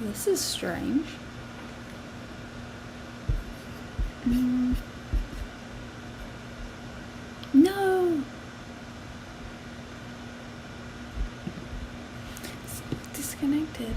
This is strange. No! It's disconnected.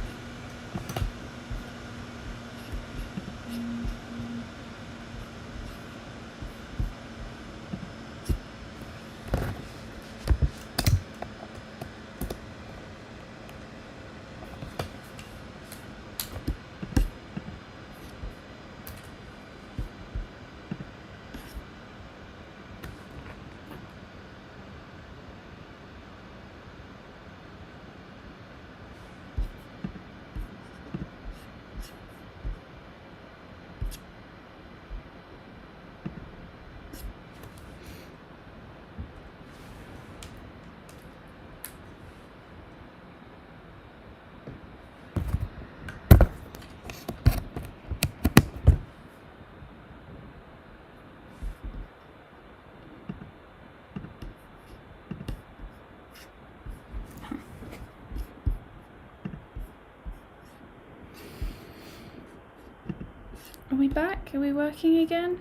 Are we back? Are we working again?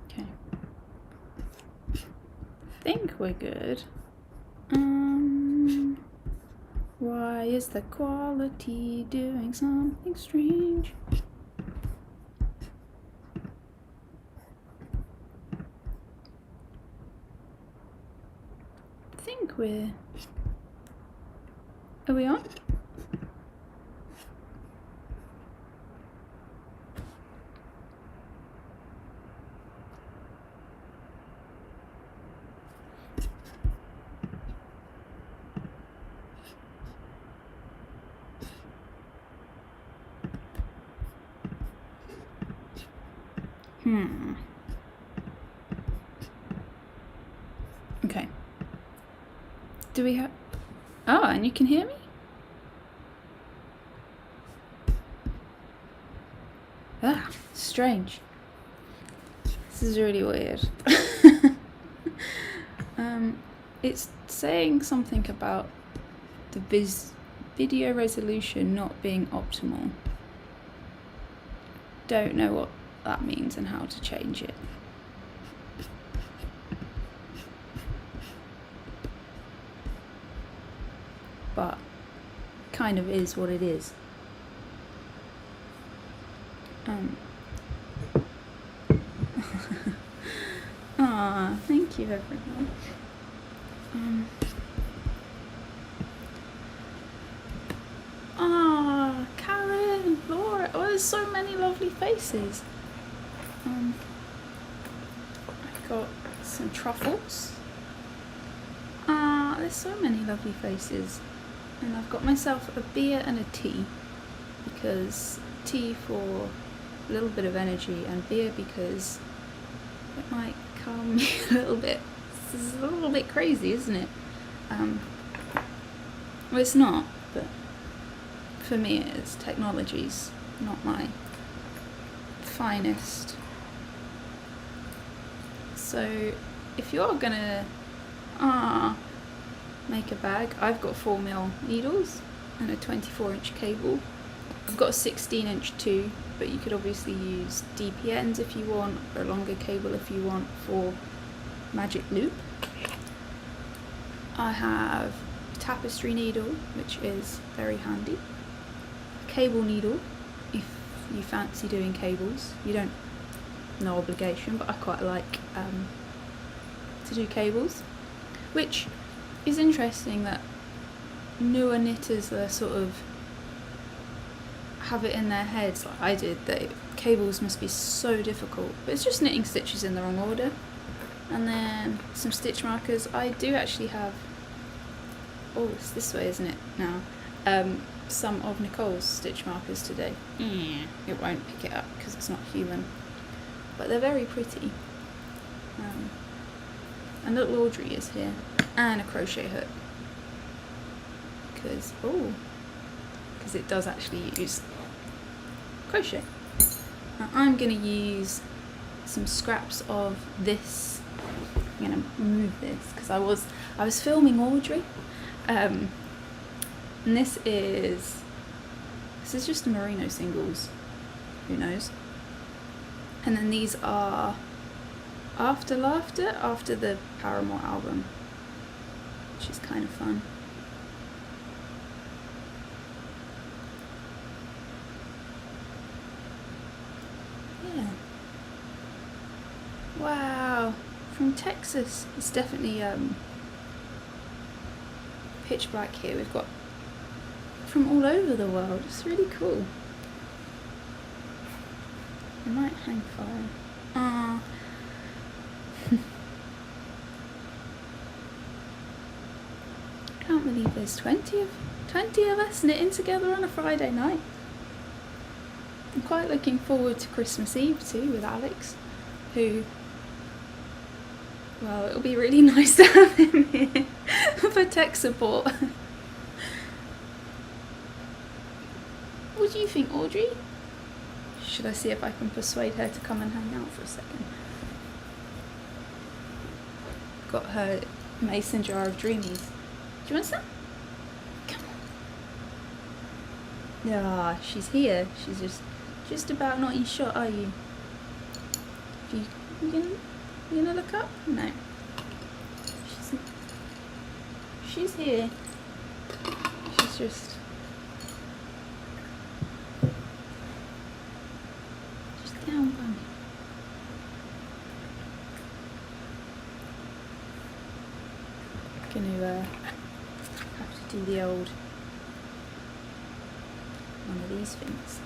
Okay. I think we're good. Why is the quality doing something strange? Are we on? Okay. Do we have... Oh, and you can hear me? Ah, strange. This is really weird. It's saying something about the video resolution not being optimal. Don't know what that means and how to change it. But kind of is what it is. Thank you everyone. Karen, Laura, oh, there's so many lovely faces. I got some truffles. There's so many lovely faces. And I've got myself a beer and a tea, because tea for a little bit of energy and beer because it might calm me a little bit. This is a little bit crazy, isn't it? Well, it's not, but for me it is. Technology's not my finest. So if you're gonna make a bag, I've got 4mm needles and a 24-inch cable. I've got a 16-inch too, but you could obviously use DPNs if you want, or a longer cable if you want for magic loop. I have a tapestry needle, which is very handy. A cable needle, if you fancy doing cables. You don't, no obligation, but I quite like to do cables, which is interesting that newer knitters are sort of have it in their heads, like I did, that cables must be so difficult, but it's just knitting stitches in the wrong order. And then some stitch markers. I do actually have, oh, it's this way, isn't it, now? Some of Nicole's stitch markers today. It won't pick it up because it's not human, but they're very pretty. And little Audrey is here, and a crochet hook, because it does actually use crochet. Now I'm going to use some scraps of this. I'm going to move this because I was filming Audrey, and this is just a merino singles, who knows. And then these are After Laughter, after the Paramore album, which is kind of fun. Yeah. Wow, from Texas. It's definitely pitch black here. We've got from all over the world. It's really cool. I might hang fire. Ah. Can't believe there's 20 of us knitting together on a Friday night. I'm quite looking forward to Christmas Eve too with Alex, who, well, it'll be really nice to have him here for tech support. What do you think, Audrey? Should I see if I can persuade her to come and hang out for a second? Got her mason jar of dreamies. Do you want some? Come on. Yeah, she's here. She's just about not in shot, are you? You gonna look up? No. She's here. She's just down by me. Gonna have to do the old one of these things.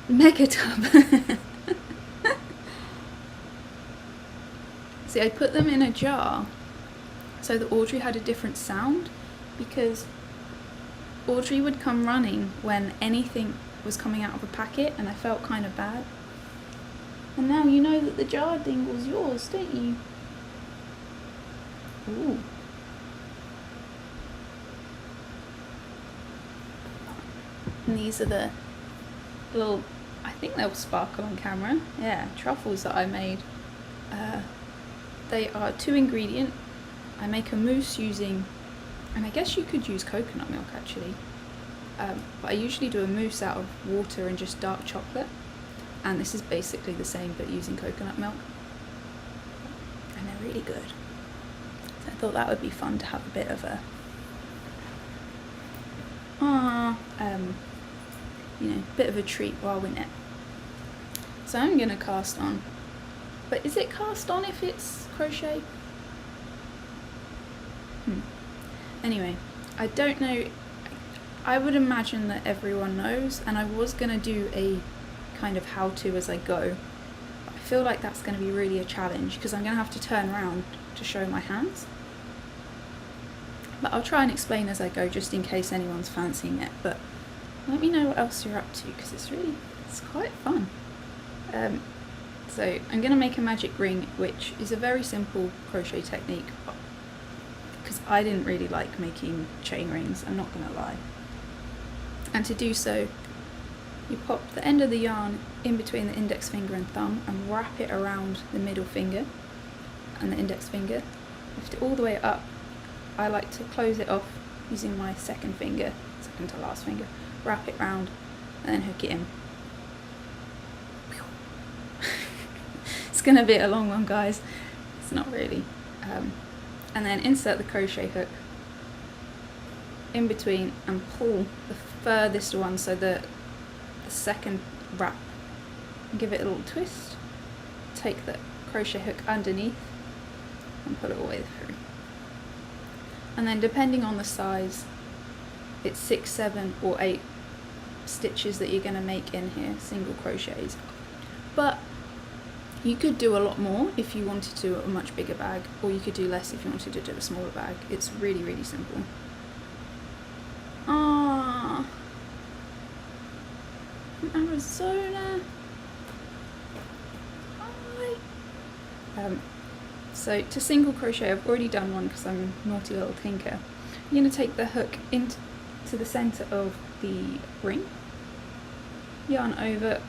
Mega tub. See, I put them in a jar so that Audrey had a different sound, because Audrey would come running when anything was coming out of a packet and I felt kind of bad. And now you know that the jar dingle's yours, don't you? Ooh. And these are the little, I think they'll sparkle on camera. Yeah, truffles that I made. They are 2 ingredient. I make a mousse using, and I guess you could use coconut milk actually, but I usually do a mousse out of water and just dark chocolate, and this is basically the same but using coconut milk, and they're really good. So I thought that would be fun to have a bit of a bit of a treat while we knit. So I'm going to cast on, but is it cast on if it's crochet? Anyway, I don't know. I would imagine that everyone knows, and I was going to do a kind of how-to as I go, but I feel like that's going to be really a challenge because I'm going to have to turn around to show my hands. But I'll try and explain as I go just in case anyone's fancying it, but let me know what else you're up to because it's quite fun. So I'm going to make a magic ring, which is a very simple crochet technique because I didn't really like making chain rings, I'm not going to lie. And to do so, you pop the end of the yarn in between the index finger and thumb and wrap it around the middle finger and the index finger. Lift it all the way up. I like to close it off using my second finger, second to last finger, wrap it round and then hook it in. It's going to be a long one, guys. It's not really. And then insert the crochet hook in between and pull the furthest one, so the second wrap, and give it a little twist. Take the crochet hook underneath and pull it all the way through. And then depending on the size, it's 6, 7 or 8 stitches that you're going to make in here, single crochets. But you could do a lot more if you wanted to a much bigger bag, or you could do less if you wanted to do a smaller bag. It's really, really simple. Ah, Arizona. Hi. So to single crochet, I've already done one because I'm a naughty little tinker. You're going to take the hook into the centre of the ring, yarn over,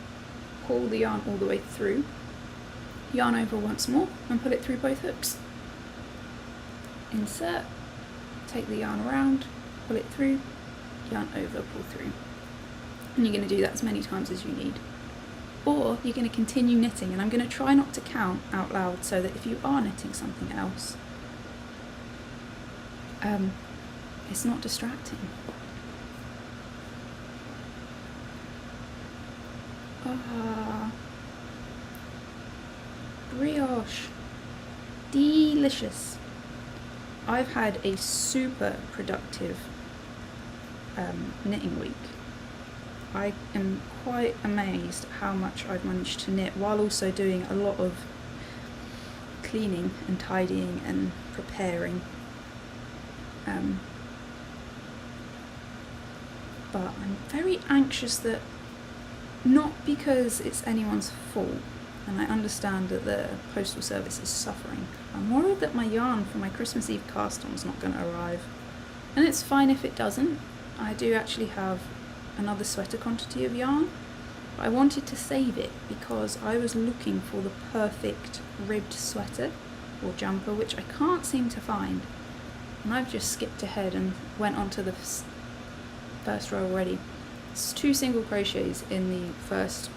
pull the yarn all the way through, yarn over once more and pull it through both hooks. Insert, take the yarn around, pull it through, yarn over, pull through. And you're going to do that as many times as you need. Or you're going to continue knitting, and I'm going to try not to count out loud so that if you are knitting something else, it's not distracting. Ah, brioche, delicious. I've had a super productive knitting week. I am quite amazed how much I've managed to knit while also doing a lot of cleaning and tidying and preparing. But I'm very anxious that, not because it's anyone's fault, and I understand that the postal service is suffering, I'm worried that my yarn for my Christmas Eve cast-on's not going to arrive. And it's fine if it doesn't. I do actually have another sweater quantity of yarn, but I wanted to save it because I was looking for the perfect ribbed sweater or jumper, which I can't seem to find, and I've just skipped ahead and went on to the first row already. It's 2 single crochets in the first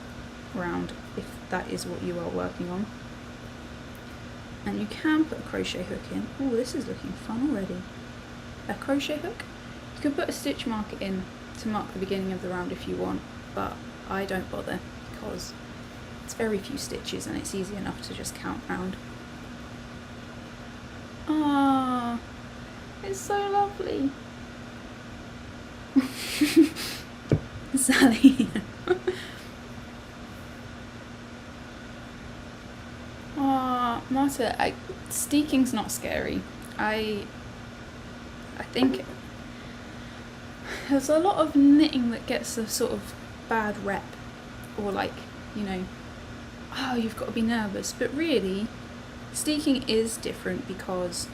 round if that is what you are working on, and you can put a crochet hook in. Oh, this is looking fun already. A crochet hook. You can put a stitch marker in to mark the beginning of the round if you want, but I don't bother because it's very few stitches and it's easy enough to just count round. Ah, it's so lovely. Sally. Ah, Marta, steeking's not scary. I think there's a lot of knitting that gets a sort of bad rep, or like, you know, oh, you've got to be nervous, but really steeking is different because,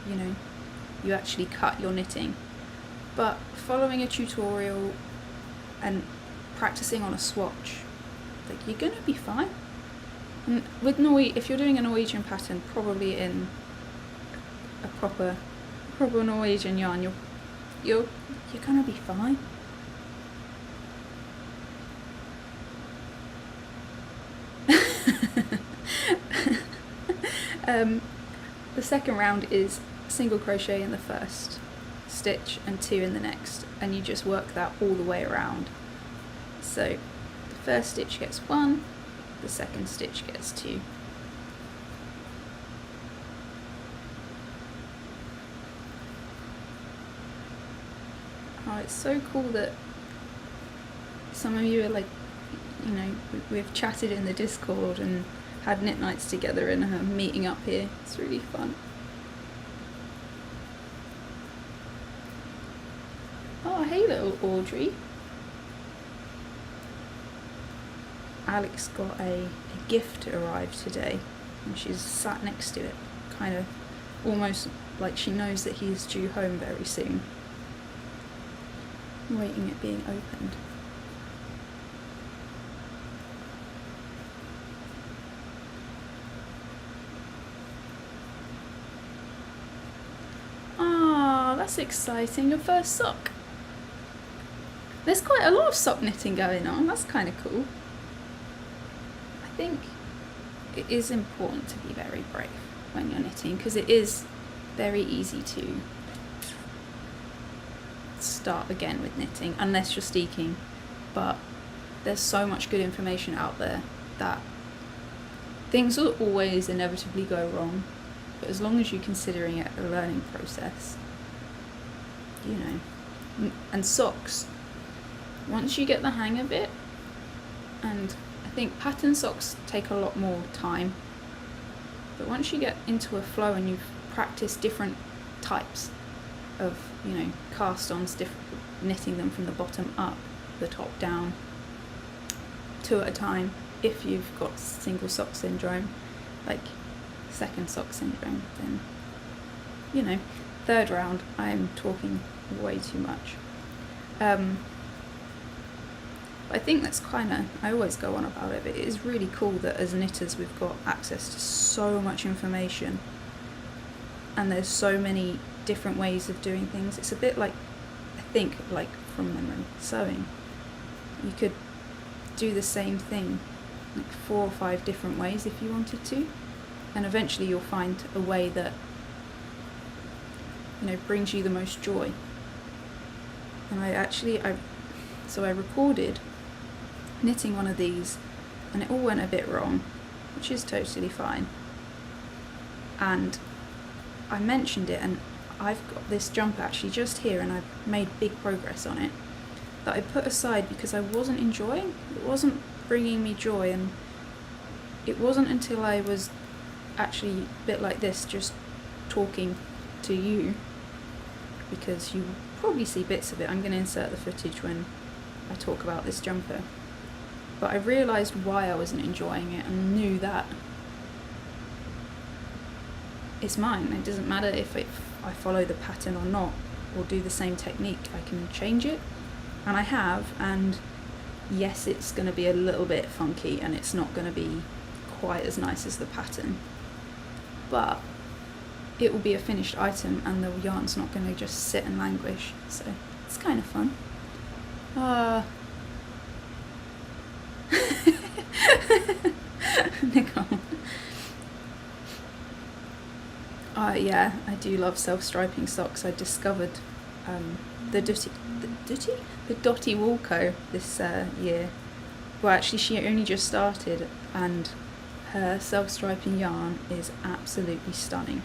you know, you actually cut your knitting. But following a tutorial and practicing on a swatch, like, you're gonna be fine. And with if you're doing a Norwegian pattern, probably in a proper Norwegian yarn, you're gonna be fine. The second round is single crochet in the first stitch and 2 in the next, and you just work that all the way around. So the first stitch gets 1, the second stitch gets 2. Oh, it's so cool that some of you are like, you know, we've chatted in the Discord and had knit nights together and are meeting up here. It's really fun. Oh, hey little Audrey. Alex got a gift arrive today and she's sat next to it, kind of almost like she knows that he's due home very soon, waiting it being opened. Ah, that's exciting, your first sock. There's quite a lot of sock knitting going on, that's kind of cool. I think it is important to be very brave when you're knitting, because it is very easy to start again with knitting unless you're steeking, but there's so much good information out there that things will always inevitably go wrong, but as long as you're considering it a learning process, you know. And socks, once you get the hang of it, and I think pattern socks take a lot more time, but once you get into a flow and you've practiced different types of, you know, cast-ons, knitting them from the bottom up, the top down 2 at a time if you've got single sock syndrome, like second sock syndrome, then, you know, third round I'm talking way too much. I think that's kind of, I always go on about it, but it is really cool that as knitters we've got access to so much information and there's so many different ways of doing things. It's a bit like, I think, like from memory, sewing. You could do the same thing like 4 or 5 different ways if you wanted to, and eventually you'll find a way that, you know, brings you the most joy. And I recorded knitting one of these and it all went a bit wrong, which is totally fine, and I mentioned it, and I've got this jumper actually just here and I've made big progress on it that I put aside because I wasn't enjoying. It wasn't bringing me joy, and it wasn't until I was actually a bit like this, just talking to you, because you probably see bits of it. I'm going to insert the footage when I talk about this jumper. But I realised why I wasn't enjoying it and knew that it's mine. It doesn't matter if I follow the pattern or not, or do the same technique. I can change it, and I have, and yes, it's going to be a little bit funky and it's not going to be quite as nice as the pattern, but it will be a finished item and the yarn's not going to just sit and languish, so it's kind of fun. Nicole. Yeah, I do love self-striping socks. I discovered the Dotty Walco this year. Well, actually she only just started, and her self-striping yarn is absolutely stunning.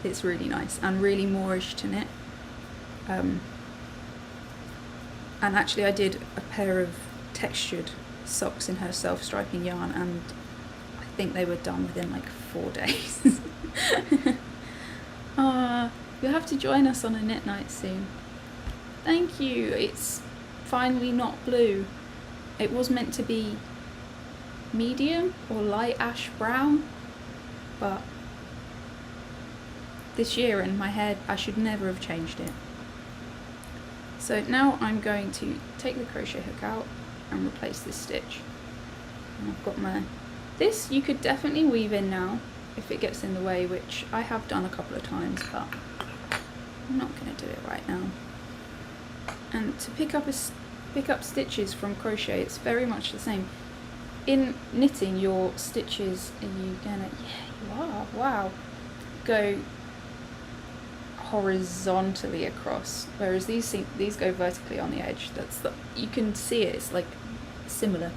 It's really nice and really Moorish to knit. And actually I did a pair of textured socks in her self-striping yarn, and I think they were done within like 4 days. You'll have to join us on a knit night soon. Thank you. It's finally not blue. It was meant to be medium or light ash brown, but this year in my head I should never have changed it. So now I'm going to take the crochet hook out and replace this stitch. And I've got this you could definitely weave in now if it gets in the way, which I have done a couple of times, but I'm not going to do it right now. And to pick up stitches from crochet, it's very much the same. In knitting, your stitches are yeah, you are, wow, go horizontally across, whereas these go vertically on the edge. You can see it, it's like similar.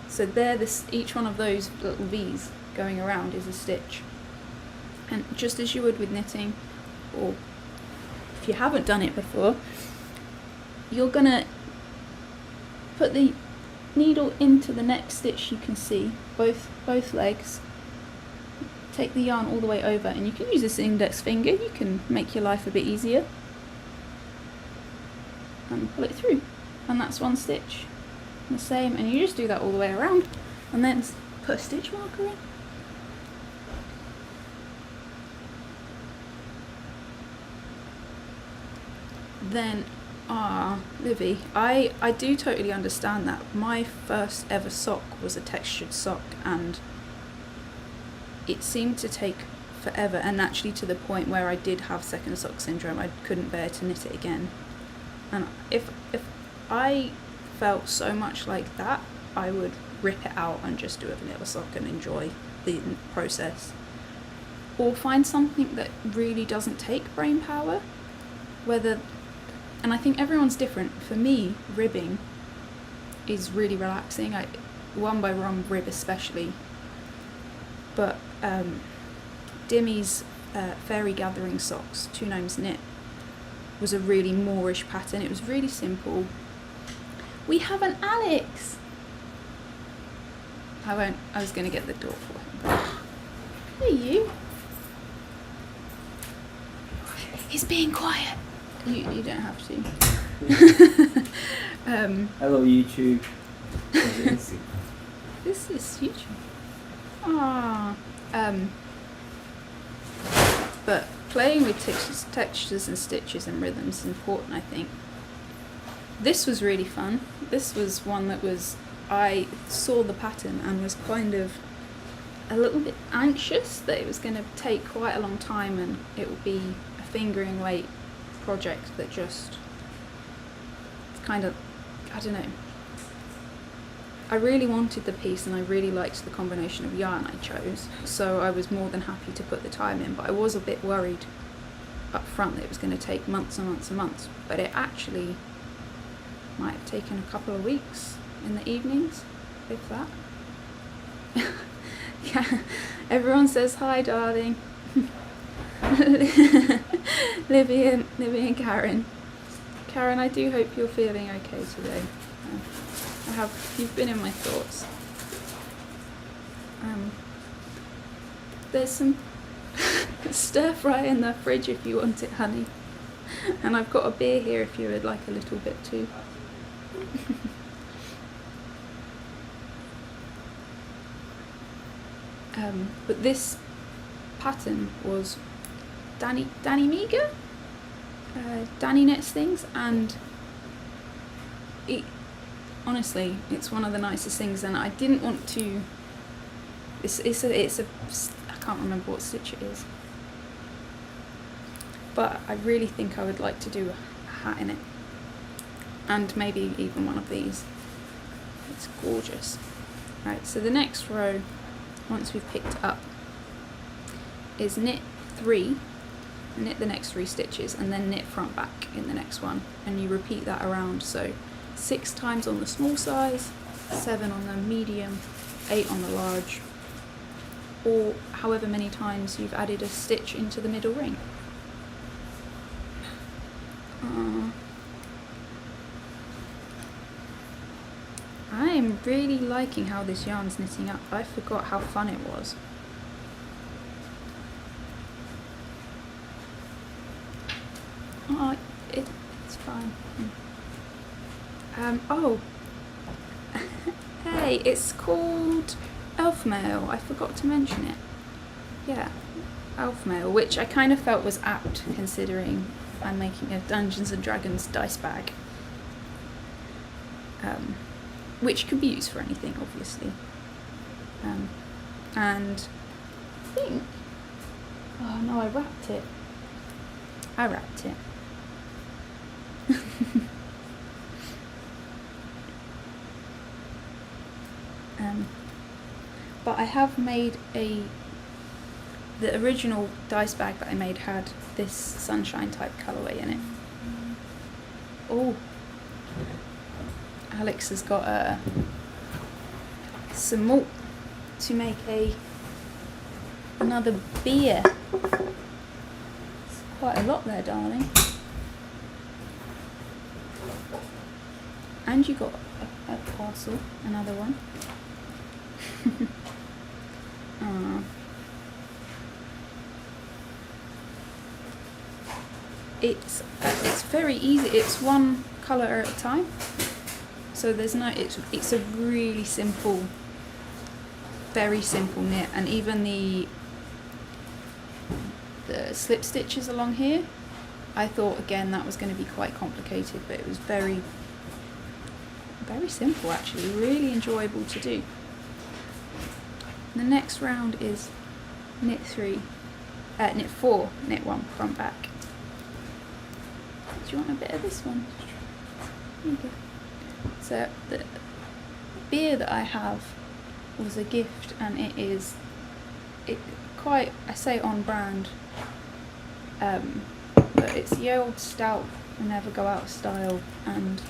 So each one of those little V's going around is a stitch. And just as you would with knitting, or if you haven't done it before, you're gonna put the needle into the next stitch. You can see both legs. Take the yarn all the way over, and you can use this index finger. You can make your life a bit easier, and pull it through, and that's one stitch. The same, and you just do that all the way around, and then put a stitch marker in. Then, Livy, I do totally understand that. My first ever sock was a textured sock, and it seemed to take forever, and actually to the point where I did have second sock syndrome. I couldn't bear to knit it again. And if I felt so much like that, I would rip it out and just do a vanilla sock and enjoy the process. Or find something that really doesn't take brain power, and I think everyone's different. For me, ribbing is really relaxing. I one by one rib especially. But Dimmy's Fairy Gathering Socks, 2 Gnomes Knit, was a really Moorish pattern. It was really simple. We have an Alex! I was going to get the door for him. But... Hey, you! He's being quiet. You don't have to. Hello YouTube. This is YouTube. Ah. But playing with textures and stitches and rhythms is important, I think. This was really fun. This was one that I saw the pattern and was kind of a little bit anxious that it was going to take quite a long time and it would be a fingering weight project that just kind of, I don't know. I really wanted the piece and I really liked the combination of yarn I chose, so I was more than happy to put the time in, but I was a bit worried up front that it was going to take months and months and months, but it actually might have taken a couple of weeks in the evenings, if that. Yeah, everyone says hi, darling. Libby and Karen. Karen, I do hope you're feeling okay today. You've been in my thoughts. There's some stir fry in the fridge if you want it, honey. And I've got a beer here if you would like a little bit too. But this pattern was Danny Meager? Danny Knits Things, and honestly, it's one of the nicest things, and I didn't want to. It's a I can't remember what stitch it is, but I really think I would like to do a hat in it, and maybe even one of these. It's gorgeous. Right, so the next row, once we've picked it up, is knit 3. Knit the next 3 stitches and then knit front back in the next one, and you repeat that around, so 6 times on the small size, 7 on the medium, 8 on the large, or however many times you've added a stitch into the middle ring. I am really liking how this yarn's knitting up. I forgot how fun it was. Oh, it's fine. Oh. Hey, it's called Elf Mail. I forgot to mention it. Yeah, Elf Mail, which I kind of felt was apt considering I'm making a Dungeons and Dragons dice bag. Which could be used for anything, obviously. And I think... Oh no, I wrapped it. But I have made the original dice bag that I made had this sunshine type colourway in it. Oh, Alex has got some malt to make another beer. It's quite a lot there, darling. And you got a parcel, another one. It's very easy. It's one colour at a time. So there's no. It's a really simple, very simple knit, and even the slip stitches along here, I thought again that was going to be quite complicated, but it was very simple actually, really enjoyable to do. The next round is knit 4, knit 1 front back. Do you want a bit of this one? There you go. So the beer that I have was a gift, and it quite, I say on brand, but it's the old stout, never go out of style, and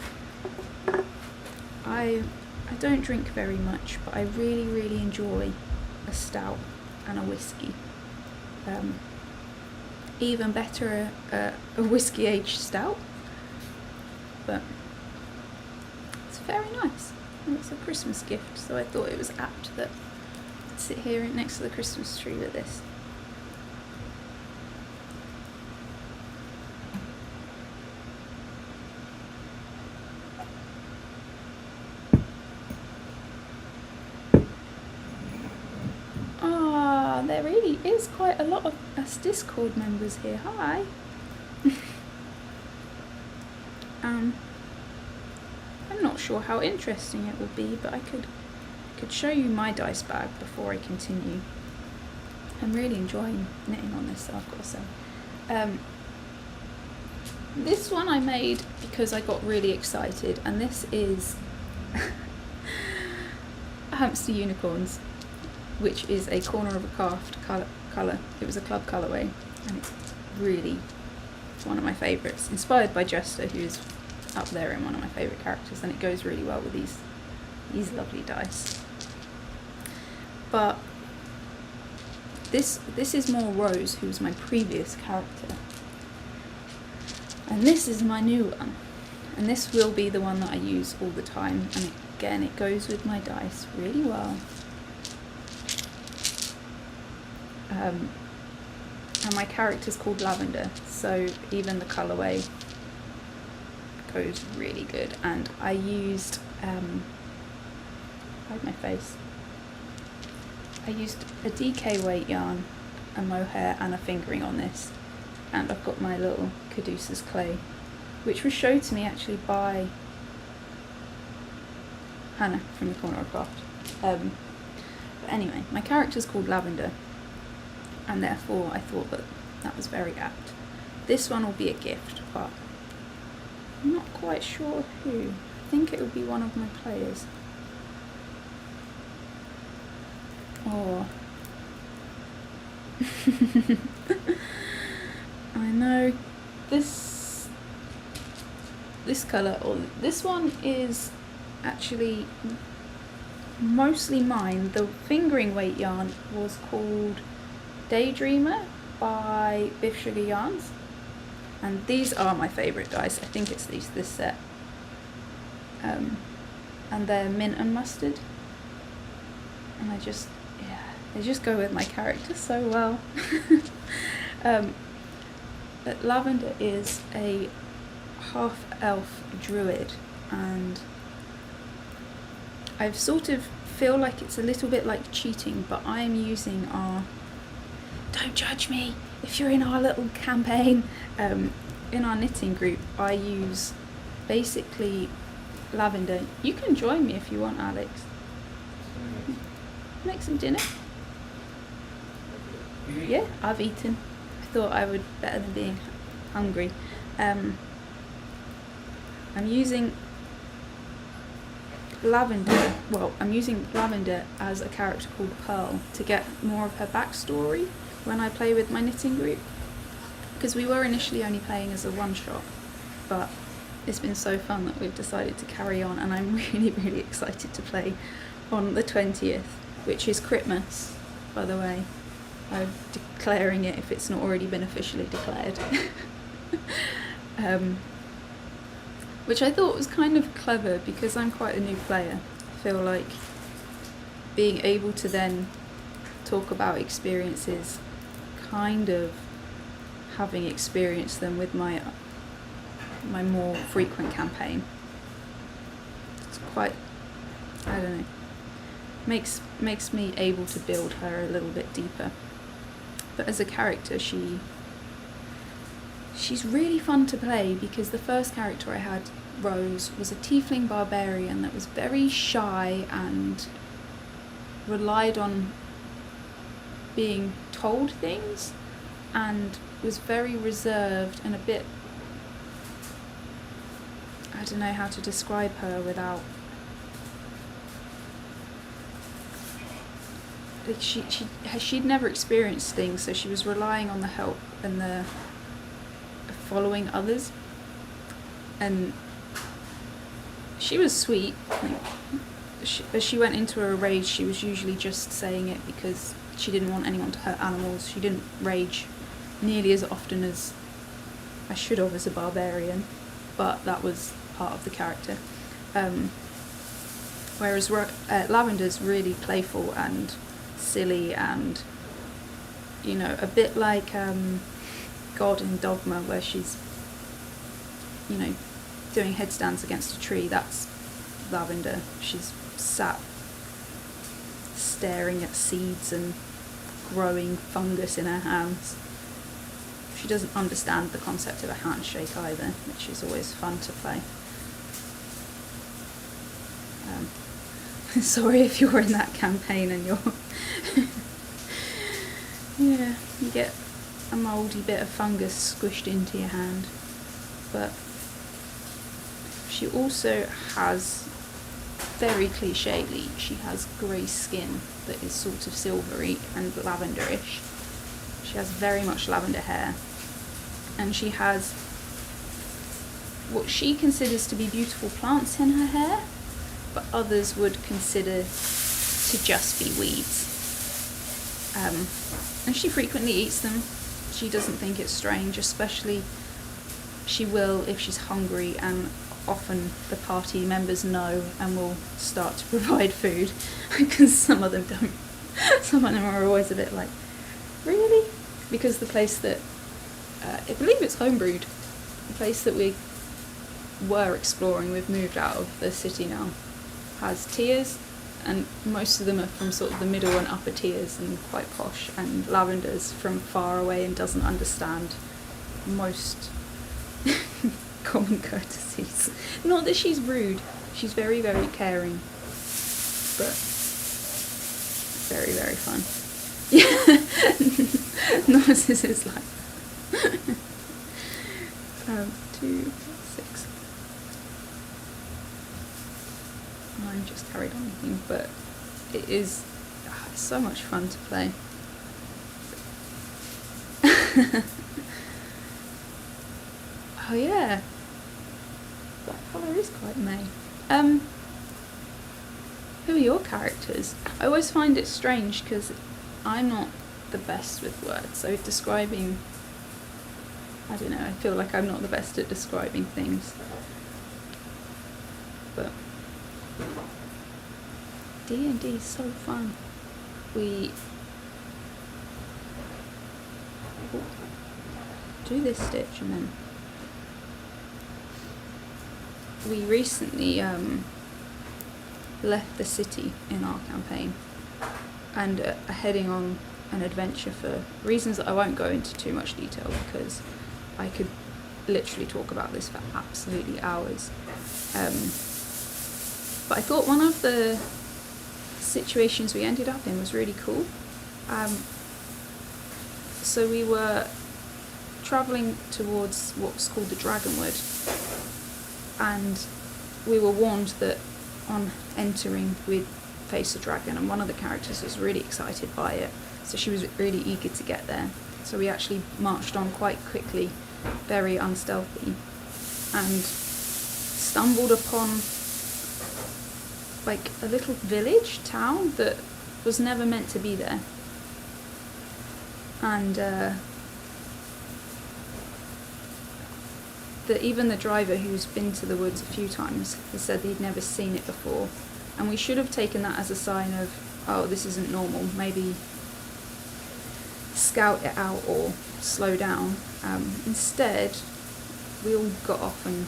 I don't drink very much, but I really, really enjoy a stout and a whiskey. Even better a whiskey aged stout, but it's very nice. And it's a Christmas gift, so I thought it was apt that I'd sit here next to the Christmas tree with this. there really is quite a lot of us Discord members here. Hi. I'm not sure how interesting it will be, but I could show you my dice bag before I continue. I'm really enjoying knitting on this, I've got to say. This one I made because I got really excited, and this is Hamster Unicorns, which is a corner of a craft colour. It was a club colourway, and it's one of my favourites, inspired by Jester, who is up there in one of my favourite characters, and it goes really well with these lovely dice. But this is more Rose, who's my previous character, and this is my new one, and this will be the one that I use all the time, and again it goes with my dice really well. And my character's called Lavender, so even the colourway goes really good. And I used hide my face. I used a DK weight yarn, a mohair and a fingering on this, and I've got my little Caduceus clay, which was shown to me actually by Hannah from the Corner of Craft. But anyway, my character's called Lavender, and therefore I thought that was very apt. This one will be a gift, but I'm not quite sure who. I think it will be one of my players. Or I know this colour, or this one is actually mostly mine. The fingering weight yarn was called Daydreamer by Biff Sugar Yarns, and these are my favourite dice. I think it's this set, and they're mint and mustard, and they just go with my character so well. But Lavender is a half-elf druid, and I sort of feel like it's a little bit like cheating, but I'm using our... Don't judge me if you're in our little campaign. In our knitting group, I use basically Lavender. You can join me if you want, Alex. Make some dinner. Yeah, I've eaten. I thought I would, better than being hungry. I'm using Lavender. Well, I'm using Lavender as a character called Pearl to get more of her backstory when I play with my knitting group, because we were initially only playing as a one-shot, but it's been so fun that we've decided to carry on, and I'm really excited to play on the 20th, which is Christmas, by the way. I'm declaring it if it's not already been officially declared. Which I thought was kind of clever, because I'm quite a new player. I feel like being able to then talk about experiences, kind of having experienced them with my more frequent campaign. It's quite, I don't know, makes me able to build her a little bit deeper. But as a character, she's really fun to play, because the first character I had, Rose, was a tiefling barbarian that was very shy and relied on being told things, and was very reserved and a bit, I don't know how to describe her without, like, she'd never experienced things, so she was relying on the help and the following others, and she was sweet. As she went into her rage, she was usually just saying it because she didn't want anyone to hurt animals. She didn't rage nearly as often as I should have as a barbarian, but that was part of the character. Whereas Lavender's really playful and silly, and, you know, a bit like God in Dogma, where she's, you know, doing headstands against a tree. That's Lavender. She's sat staring at seeds and growing fungus in her hands. She doesn't understand the concept of a handshake either, which is always fun to play. Sorry if you're in that campaign and you're yeah, you get a mouldy bit of fungus squished into your hand. But she also has, very clichély, she has grey skin that is sort of silvery and lavenderish. She has very much lavender hair, and she has what she considers to be beautiful plants in her hair, but others would consider to just be weeds. And she frequently eats them. She doesn't think it's strange, especially she will if she's hungry, and often the party members know and will start to provide food, because some of them don't. Some of them are always a bit like, really? Because the place that, I believe it's homebrewed, the place that we were exploring, we've moved out of the city now, has tiers, and most of them are from sort of the middle and upper tiers and quite posh, and Lavender's from far away and doesn't understand most common courtesies. Not that she's rude, she's very, very caring, but very, very fun. Yeah, Narcissus is like 2, 6. Mine just carried on looking, but it is it's so much fun to play. Oh yeah, that colour is quite May. Who are your characters? I always find it strange because I'm not the best with words, so describing, I don't know, I feel like I'm not the best at describing things. But D&D is so fun. We do this stitch and then we recently left the city in our campaign and are heading on an adventure for reasons that I won't go into too much detail, because I could literally talk about this for absolutely hours. But I thought one of the situations we ended up in was really cool. So we were travelling towards what's called the Dragonwood, and we were warned that on entering we'd face a dragon, and one of the characters was really excited by it, so she was really eager to get there. So we actually marched on quite quickly, very unstealthy, and stumbled upon like a little village town that was never meant to be there, and even the driver, who's been to the woods a few times, has said he'd never seen it before, and we should have taken that as a sign of, oh, this isn't normal, maybe scout it out or slow down. Instead, we all got off and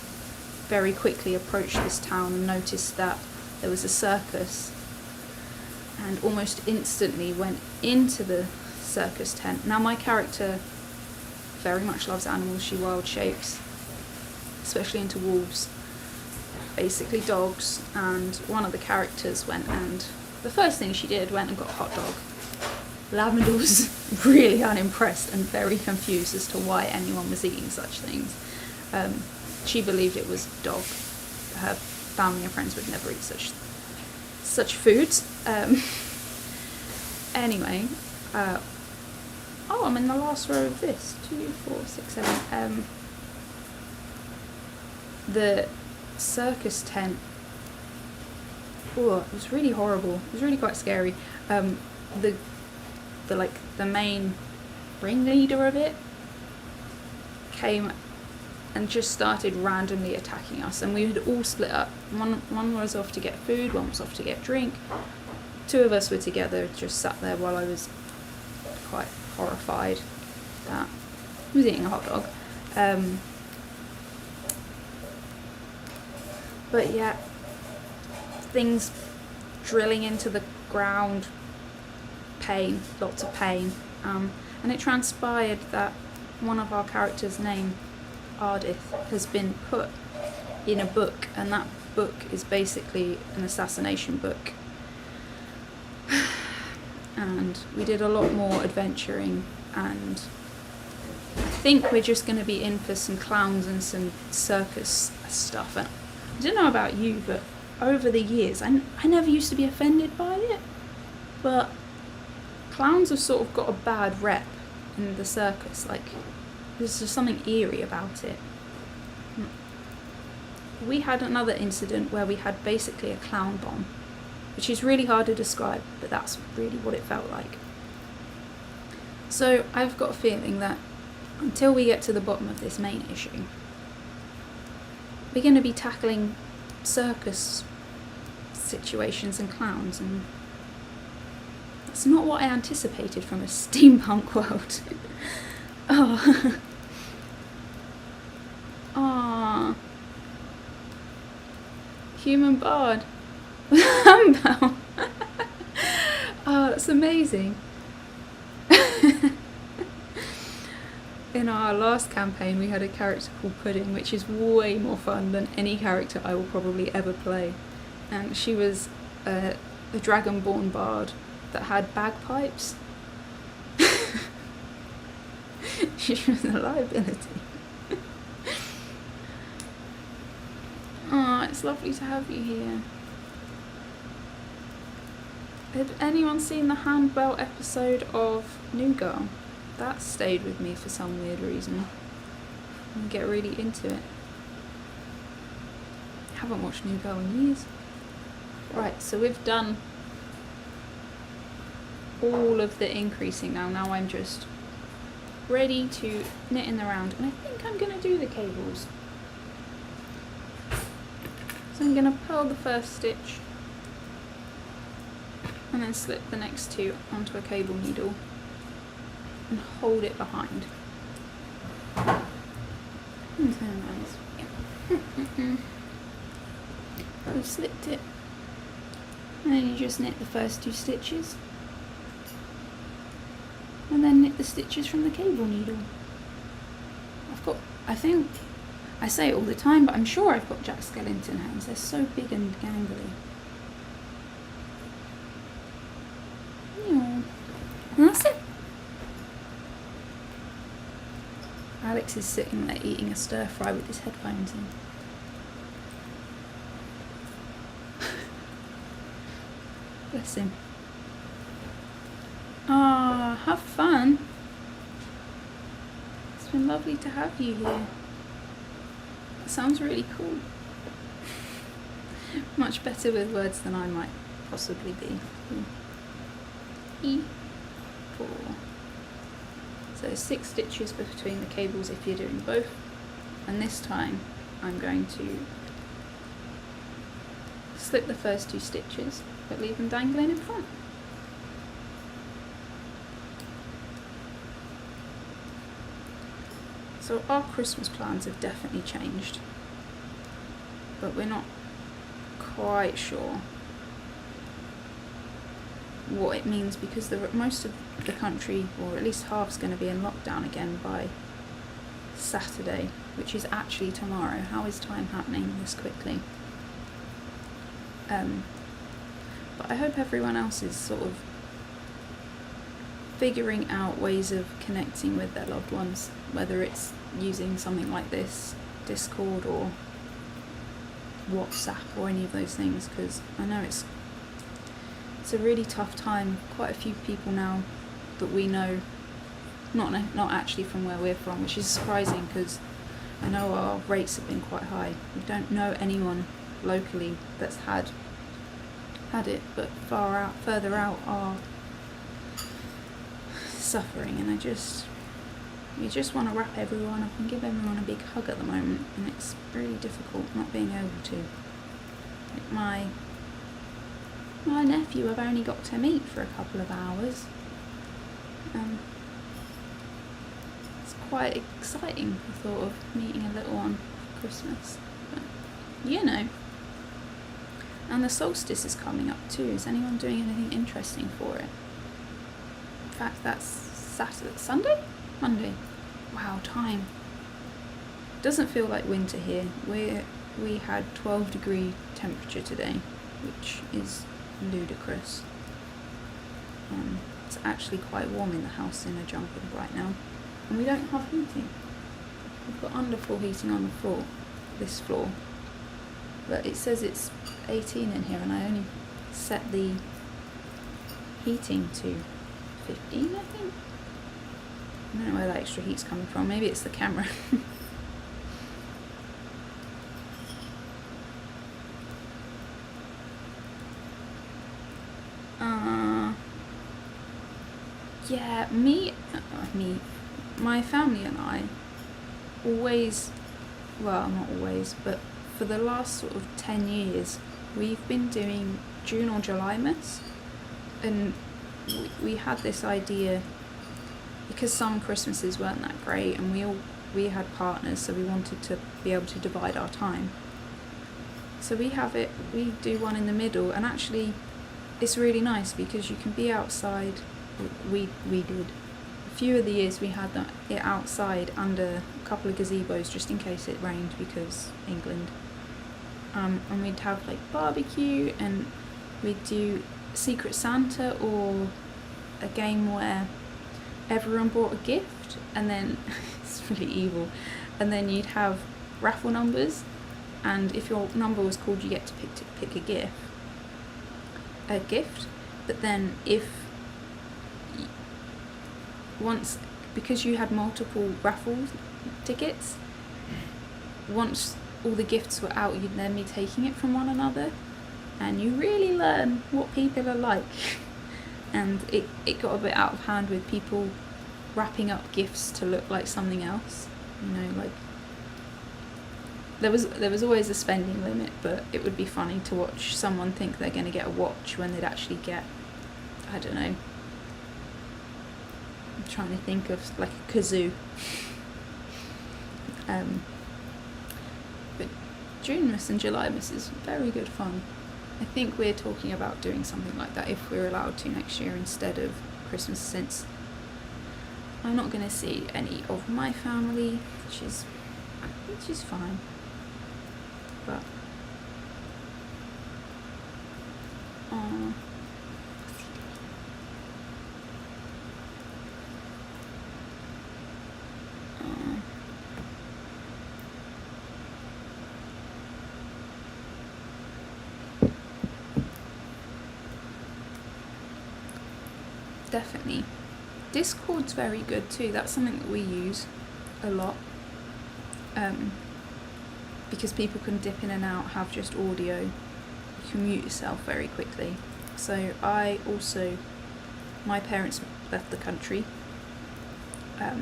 very quickly approached this town and noticed that there was a circus, and almost instantly went into the circus tent. Now my character very much loves animals, she wild shapes, especially into wolves, basically dogs, and one of the characters went, and the first thing she did, went and got a hot dog. Lavender was really unimpressed and very confused as to why anyone was eating such things. She believed it was dog. Her family and friends would never eat such foods. Anyway, oh, I'm in the last row of this. 2, 4, 6, 7. The circus tent. Oh, it was really horrible. It was really quite scary. The main ringleader of it came and just started randomly attacking us, and we had all split up. One was off to get food, one was off to get drink. 2 of us were together, just sat there while I was quite horrified that he was eating a hot dog. But yeah, things drilling into the ground, pain, lots of pain. And it transpired that one of our characters' name, Ardith, has been put in a book, and that book is basically an assassination book. And we did a lot more adventuring, and I think we're just going to be in for some clowns and some circus stuff. And I don't know about you, but over the years, I never used to be offended by it, but clowns have sort of got a bad rep in the circus. Like, there's just something eerie about it. We had another incident where we had basically a clown bomb, which is really hard to describe, but that's really what it felt like. So I've got a feeling that until we get to the bottom of this main issue, we're going to be tackling circus situations and clowns, and that's not what I anticipated from a steampunk world. Oh. Aww. Human bard. Handbell. Oh, that's amazing. In our last campaign we had a character called Pudding, which is way more fun than any character I will probably ever play. And she was a dragonborn bard that had bagpipes. She was a liability. Oh, it's lovely to have you here. Had anyone seen the Handbell episode of New Girl? That stayed with me for some weird reason. I get really into it. Haven't watched New Girl in years. Right, so we've done all of the increasing now. Now I'm just ready to knit in the round, and I think I'm going to do the cables. So I'm going to purl the first stitch and then slip the next two onto a cable needle and hold it behind. I've slipped it, and then you just knit the first two stitches and then knit the stitches from the cable needle. I think I say it all the time, but I'm sure I've got Jack Skellington hands. They're so big and gangly. Yeah. And that's it. Alex is sitting there eating a stir fry with his headphones in. Bless him. Ah, have fun. It's been lovely to have you here. That sounds really cool. Much better with words than I might possibly be. E4. So 6 stitches between the cables if you're doing both, and this time I'm going to slip the first 2 stitches but leave them dangling in front. So our Christmas plans have definitely changed, but we're not quite sure what it means, because most of the country, or at least half's going to be in lockdown again by Saturday, which is actually tomorrow. How is time happening this quickly? But I hope everyone else is sort of figuring out ways of connecting with their loved ones, whether it's using something like this, Discord or WhatsApp or any of those things, because I know it's a really tough time. Quite a few people now that we know, not actually from where we're from, which is surprising because I know our rates have been quite high. We don't know anyone locally that's had it, but further out are suffering, and we just want to wrap everyone up and give everyone a big hug at the moment, and it's really difficult not being able to. Like my nephew I've only got to meet for a couple of hours. It's quite exciting, the thought of meeting a little one for Christmas, but you know. And the solstice is coming up too. Is anyone doing anything interesting for it? fact, that's Saturday, Sunday? Monday. Wow, time. Doesn't feel like winter here. We had 12-degree temperature today, which is ludicrous. It's actually quite warm in the house in a jumping right now, and we don't have heating. We've got underfloor heating on the floor, this floor, but it says it's 18 in here, and I only set the heating to 15, I think. I don't know where that extra heat's coming from. Maybe it's the camera. Yeah, my family and I always, well, not always, but for the last sort of 10 years, we've been doing June or July Miss, and we had this idea, because some Christmases weren't that great, and we had partners, so we wanted to be able to divide our time. So we do one in the middle, and actually it's really nice because you can be outside. We did. A few of the years we had it outside under a couple of gazebos just in case it rained, because England. And we'd have like barbecue, and we'd do Secret Santa, or a game where everyone brought a gift, and then it's really evil, and then you'd have raffle numbers, and if your number was called, you get to pick a gift. But then because you had multiple raffle tickets, once all the gifts were out, you'd then be taking it from one another, and you really learn what people are like. And it got a bit out of hand with people wrapping up gifts to look like something else, you know, like there was always a spending limit, but it would be funny to watch someone think they're going to get a watch when they'd actually get, I don't know, I'm trying to think of like a kazoo. But June Miss and July Miss is very good fun. I think we're talking about doing something like that if we're allowed to next year instead of Christmas, since I'm not going to see any of my family, which is fine. But definitely. Discord's very good too. That's something that we use a lot, because people can dip in and out, have just audio. You can mute yourself very quickly. So my parents left the country. That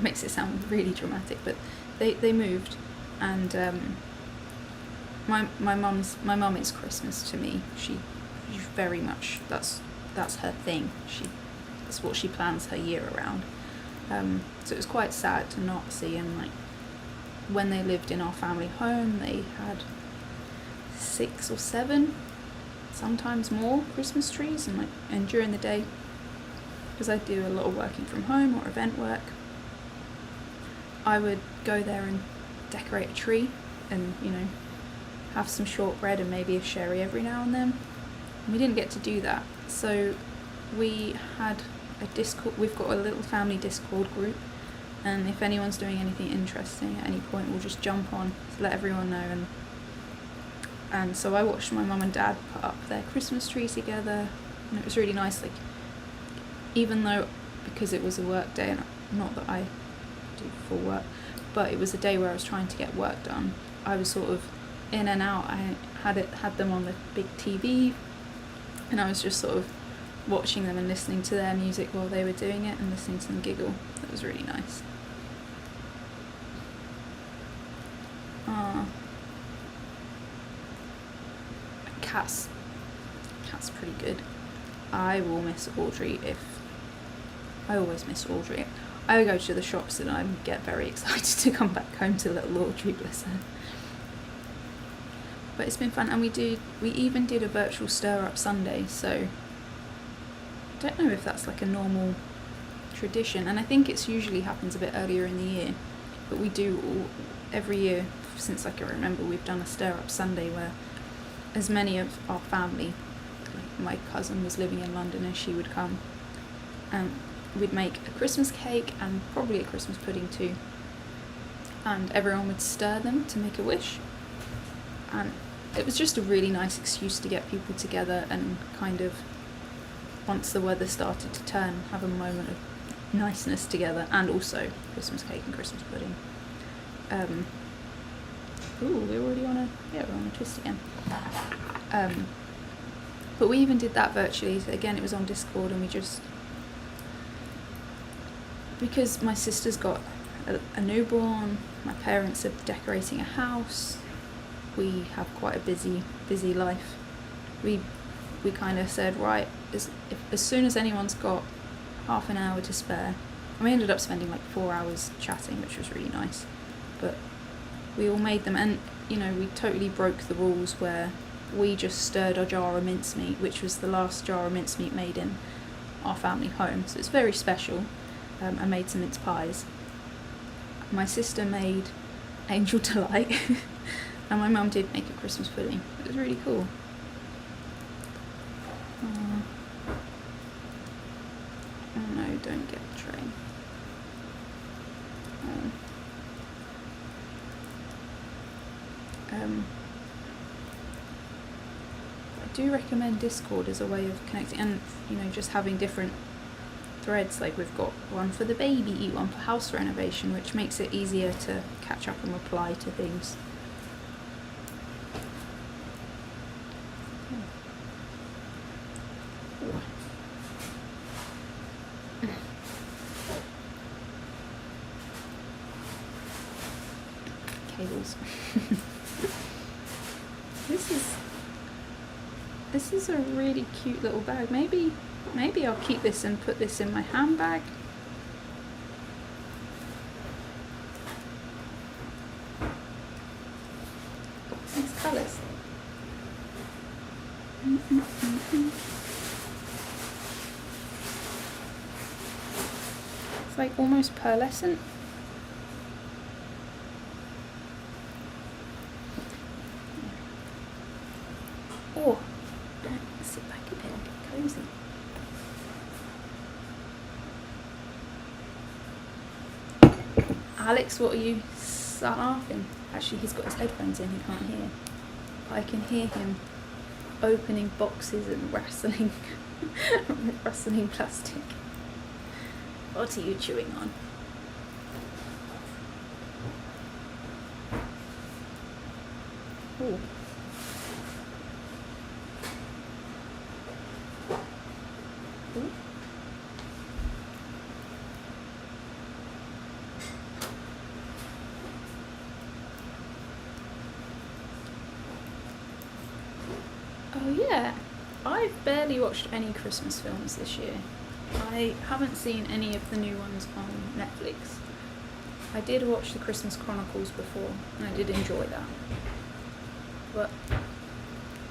makes it sound really dramatic, but they moved, and my mum is Christmas to me. She's very much, that's her thing. That's what she plans her year around. So it was quite sad to not see, and like when they lived in our family home, they had 6 or 7, sometimes more, Christmas trees, and during the day, because I do a lot of working from home or event work, I would go there and decorate a tree, and have some shortbread and maybe a sherry every now and then. We didn't get to do that, so we had a Discord. We've got a little family Discord group, and if anyone's doing anything interesting at any point, we'll just jump on to let everyone know. And so I watched my mum and dad put up their Christmas tree together, and it was really nice. Like, even though, because it was a work day, and not that I do full work, but it was a day where I was trying to get work done, I was sort of in and out. I had them on the big TV, and I was just sort of watching them and listening to their music while they were doing it, and listening to them giggle. That was really nice. Cat's pretty good. I will miss Audrey I always miss Audrey. I go to the shops and I get very excited to come back home to little Audrey, bless her. But it's been fun, and we even did a virtual stir up Sunday, so don't know if that's like a normal tradition, and I think it's usually happens a bit earlier in the year, but we do every year since I can remember. We've done a stir up Sunday where as many of our family, like my cousin was living in London and she would come, and we'd make a Christmas cake and probably a Christmas pudding too, and everyone would stir them to make a wish, and it was just a really nice excuse to get people together and kind of, once the weather started to turn, have a moment of niceness together, and also Christmas cake and Christmas pudding. We're already on we're on a twist again. But we even did that virtually. So again, it was on Discord, and we just, because my sister's got a newborn, my parents are decorating a house, we have quite a busy life. We kind of said, right, as soon as anyone's got half an hour to spare, and we ended up spending like 4 hours chatting, which was really nice, but we all made them, and you know, we totally broke the rules where we just stirred a jar of mincemeat, which was the last jar of mincemeat made in our family home, so it's very special. I made some mince pies. My sister made angel delight and my mum did make a Christmas pudding. It was really cool. Oh no, don't get the train. I do recommend Discord as a way of connecting, and you know, just having different threads. Like we've got one for the baby, one for house renovation, which makes it easier to catch up and reply to things. Cables. This is a really cute little bag. Maybe I'll keep this and put this in my handbag. Nice colours. It's like almost pearlescent. Oh, let's sit back a bit and get cosy. Alex, what are you laughing? Actually, he's got his headphones in, he can't hear. But I can hear him opening boxes and rustling, rustling plastic. What are you chewing on? Oh. Oh yeah, I've barely watched any Christmas films this year. I haven't seen any of the new ones on Netflix. I did watch the Christmas Chronicles before, and I did enjoy that. But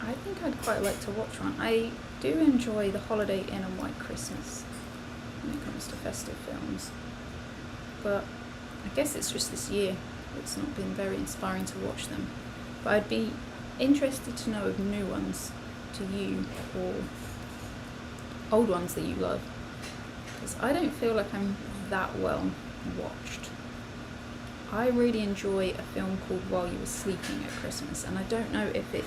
I think I'd quite like to watch one. I do enjoy The Holiday Inn and White Christmas when it comes to festive films. But I guess it's just this year it's not been very inspiring to watch them. But I'd be interested to know of new ones to you, or old ones that you love, because I don't feel like I'm that well watched. I really enjoy a film called While You Were Sleeping at Christmas, and I don't know if it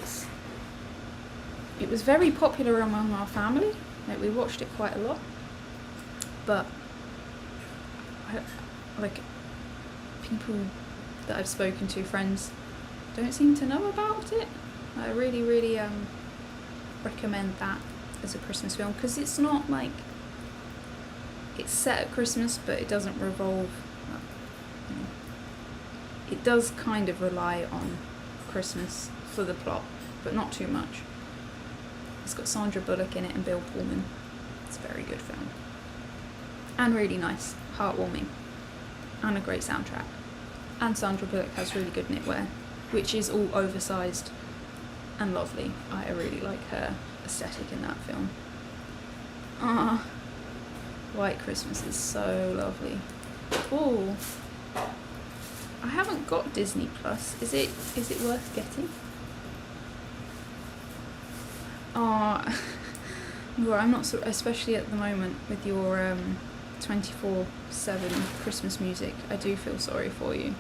was very popular among our family, like we watched it quite a lot, but like people that I've spoken to, friends, don't seem to know about it. I really recommend that as a Christmas film, because it's not like it's set at Christmas, but it doesn't revolve, you know, it does kind of rely on Christmas for the plot, but not too much. It's got Sandra Bullock in it and Bill Pullman. It's a very good film, and really nice, heartwarming, and a great soundtrack. And Sandra Bullock has really good knitwear, which is all oversized and lovely. I really like her aesthetic in that film. White Christmas is so lovely. Oh, I haven't got Disney Plus. Is it worth getting? Oh, well, I'm not so, especially at the moment with your 24/7 Christmas music. I do feel sorry for you.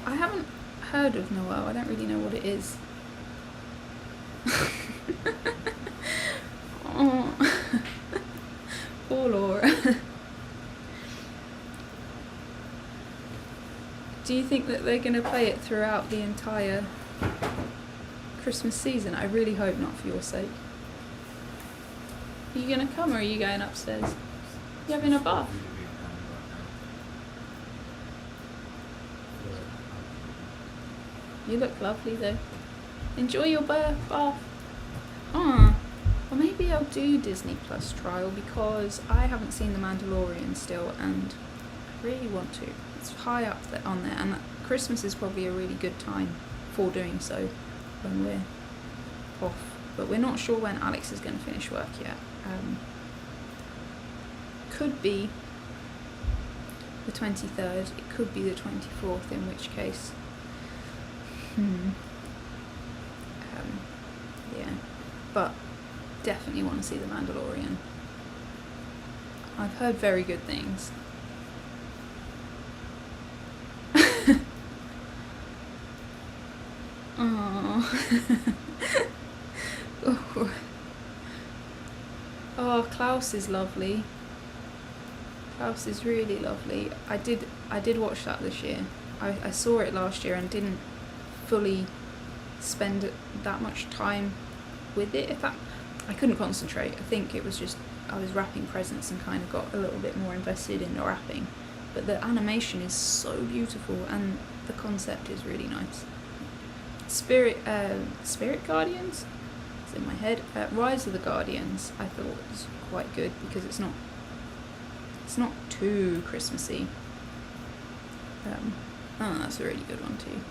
I haven't heard of Noel. I don't really know what it is. Oh, poor Laura. Do you think that they're going to play it throughout the entire Christmas season? I really hope not, for your sake. Are you going to come, or are you going upstairs? You having a bath? You look lovely though. Enjoy your bath. Well, maybe I'll do Disney Plus trial, because I haven't seen The Mandalorian still, and I really want to. It's high up on there, and Christmas is probably a really good time for doing so when we're off. But we're not sure when Alex is going to finish work yet. Could be the 23rd, it could be the 24th, in which case yeah, but definitely want to see The Mandalorian. I've heard very good things. Oh, Klaus is lovely. Klaus is really lovely. I did watch that this year. I saw it last year and didn't fully spend that much time with it. I couldn't concentrate. I think it was just I was wrapping presents and kind of got a little bit more invested in the wrapping. But the animation is so beautiful and the concept is really nice. Spirit Guardians? It's in my head. Rise of the Guardians I thought was quite good, because it's not too Christmassy. Oh, that's a really good one too.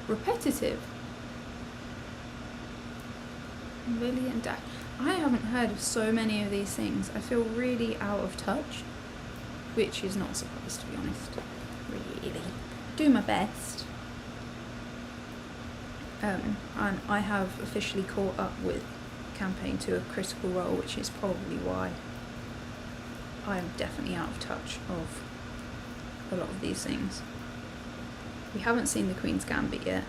Repetitive. Lily and Dash. I haven't heard of so many of these things. I feel really out of touch, which is not a surprise, to be honest. Really. Do my best. And I have officially caught up with Campaign 2 of Critical Role, which is probably why I am definitely out of touch of a lot of these things. We haven't seen The Queen's Gambit yet,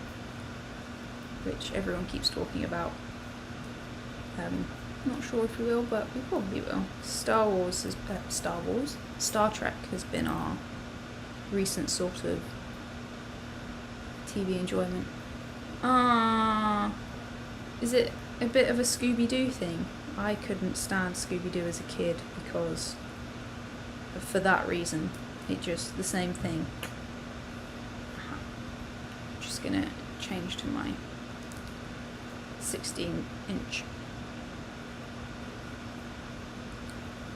which everyone keeps talking about. Not sure if we will, but we probably will. Star Trek has been our recent sort of TV enjoyment. Is it a bit of a Scooby-Doo thing? I couldn't stand Scooby-Doo as a kid, because for that reason, it just the same thing. Just gonna change to my 16-inch.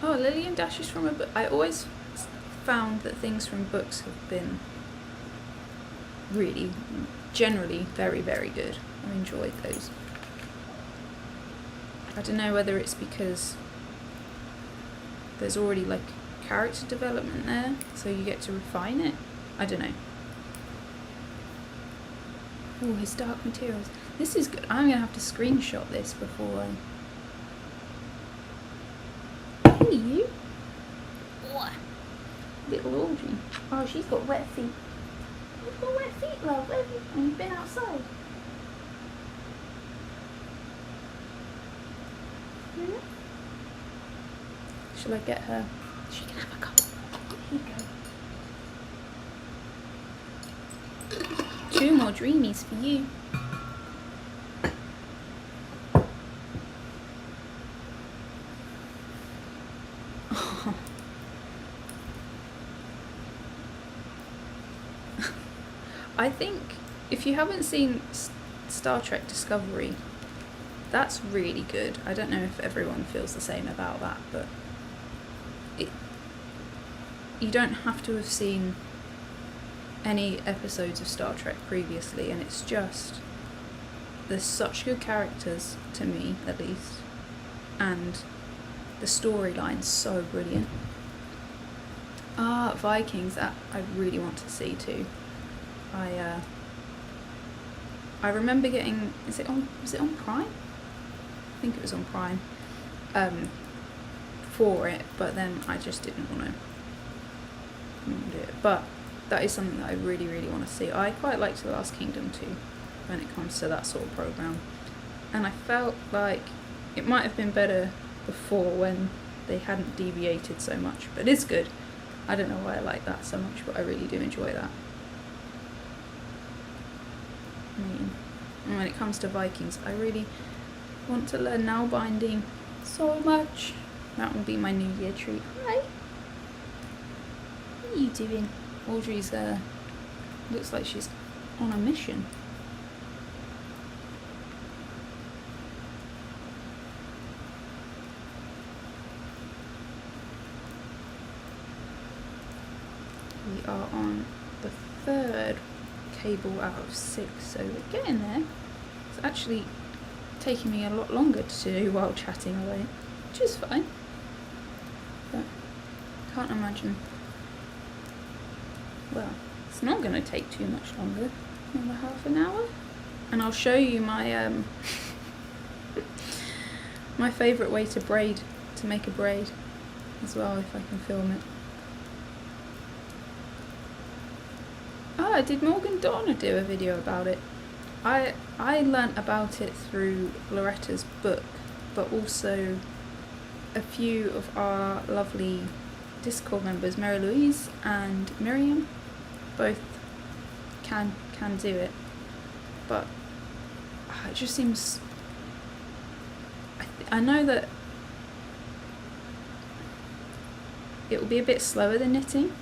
Oh, Lily and Dash is from a book. I always found that things from books have been really, generally very, very good. I enjoyed those. I don't know whether it's because there's already like character development there, so you get to refine it. I don't know. Oh, his Dark Materials. This is good. I'm going to have to screenshot this before I... Hey, you. What? Little Audrey. Oh, she's got wet feet. You've got wet feet, love. Where have you... And you've been outside. Hmm? Shall I get her? She can have a couple. Here you go. 2 more dreamies for you. Oh. I think if you haven't seen Star Trek Discovery, that's really good. I don't know if everyone feels the same about that, but you don't have to have seen any episodes of Star Trek previously, and it's just, there's such good characters, to me at least, and the storyline's so brilliant. Vikings, that I really want to see too. I remember getting, was it on Prime? I think it was on Prime, for it, but then I just didn't want to do it. But that is something that I really, really want to see. I quite liked The Last Kingdom too, when it comes to that sort of programme. And I felt like it might have been better before when they hadn't deviated so much, but it's good. I don't know why I like that so much, but I really do enjoy that. And when it comes to Vikings, I really want to learn nail binding so much. That will be my New Year treat. Hi! What are you doing? Audrey's looks like she's on a mission. We are on the 3rd cable out of 6, so we're getting there. It's actually taking me a lot longer to do while chatting away, which is fine. But can't imagine. Well, it's not going to take too much longer, another half an hour, and I'll show you my my favourite way to make a braid as well, if I can film it. Did Morgan Dorner do a video about it? I learnt about it through Loretta's book, but also a few of our lovely Discord members, Mary Louise and Miriam, both can do it, but it just seems, I know that it will be a bit slower than knitting,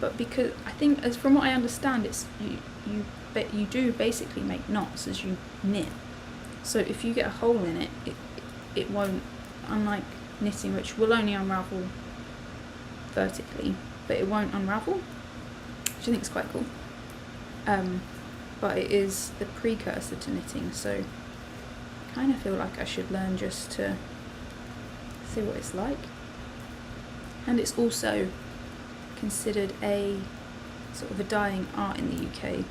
but because I think, as from what I understand, it's you do basically make knots as you knit. So if you get a hole in it, it won't, unlike knitting, which will only unravel vertically, but it won't unravel, which I think is quite cool. But it is the precursor to knitting, so I kind of feel like I should learn just to see what it's like. And it's also considered a sort of a dying art in the UK,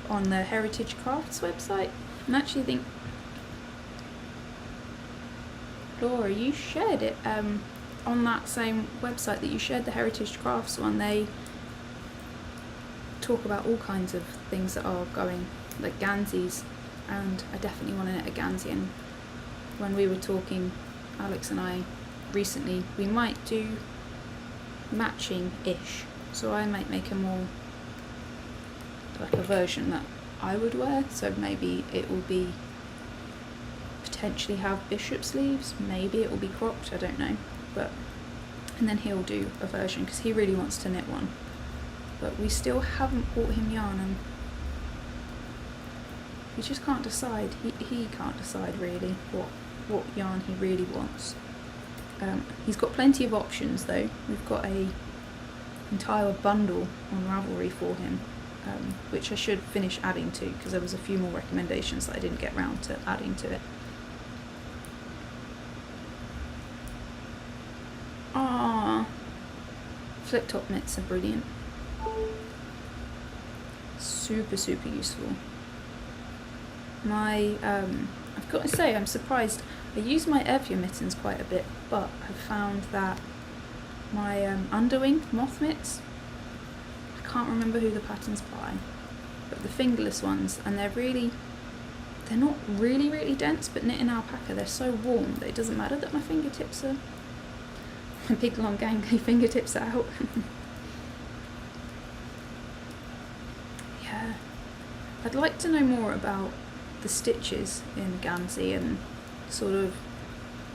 on the Heritage Crafts website. And actually I think, Laura, you shared it on that same website that you shared the Heritage Crafts one. They talk about all kinds of things that are going, like Ganseys, and I definitely want to knit a Gansey. And when we were talking, Alex and I, recently, we might do matching-ish, so I might make a more, like a version that I would wear, so maybe it will be, potentially have bishop sleeves, maybe it will be cropped, I don't know, but, and then he'll do a version, because he really wants to knit one, but we still haven't bought him yarn, and we just can't decide, he can't decide really what yarn he really wants. He's got plenty of options though. We've got a entire bundle on Ravelry for him, which I should finish adding to, because there was a few more recommendations that I didn't get round to adding to it. Flip top mitts are brilliant. Super, super useful. My, I've got to say, I'm surprised. I use my Evia mittens quite a bit, but I've found that my underwing moth mitts, I can't remember who the pattern's by, but the fingerless ones, and they're not really, really dense, but knit in alpaca, they're so warm that it doesn't matter that my fingertips are, my big long gangly fingertips are out. Yeah, I'd like to know more about the stitches in Gansey and sort of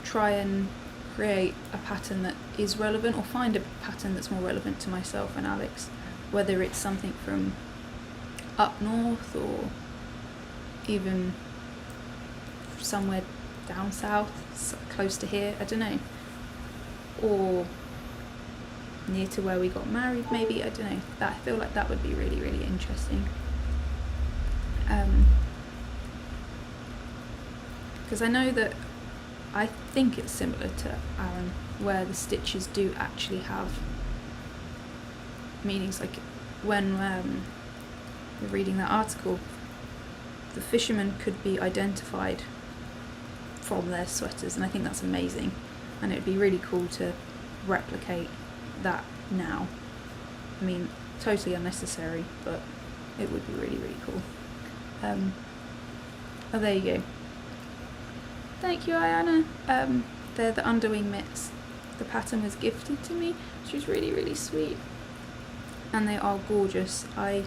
try and create a pattern that is relevant, or find a pattern that's more relevant to myself and Alex, whether it's something from up north or even somewhere down south, close to here, I don't know, or near to where we got married, maybe. I don't know. That, I feel like that would be really, really interesting. Because I know that, I think it's similar to Aaron, where the stitches do actually have meanings. Like when you're reading that article, the fishermen could be identified from their sweaters, and I think that's amazing, and it would be really cool to replicate that now. I mean, totally unnecessary, but it would be really, really cool. Oh, there you go. Thank you, Ayana. They're the underwing mitts. The pattern was gifted to me, which is really, really sweet. And they are gorgeous. I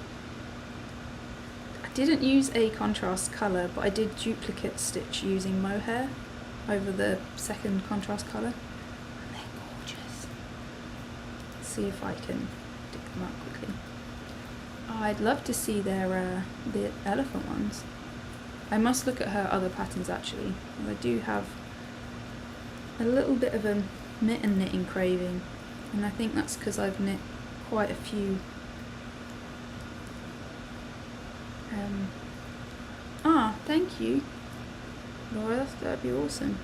didn't use a contrast colour, but I did duplicate stitch using mohair over the second contrast colour. And they're gorgeous. Let's see if I can dig them up quickly. Oh, I'd love to see their the elephant ones. I must look at her other patterns actually. I do have a little bit of a mitten knitting craving, and I think that's because I've knit quite a few. Thank you, Laura, that'd be awesome.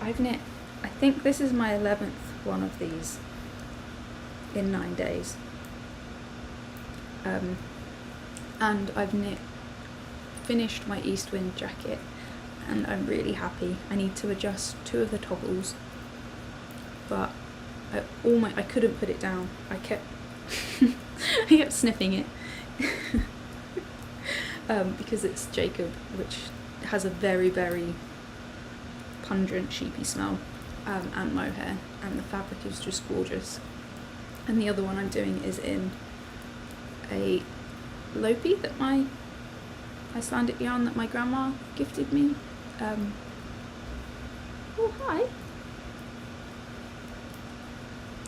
I've knit, I think this is my 11th one of these in 9 days. And I've finished my East Wind jacket, and I'm really happy. I need to adjust 2 of the toggles, but I couldn't put it down. I kept I kept sniffing it because it's Jacob, which has a very, very pungent sheepy smell, and mohair, and the fabric is just gorgeous. And the other one I'm doing is in a Lopi that my Icelandic yarn that my grandma gifted me. Oh, hi.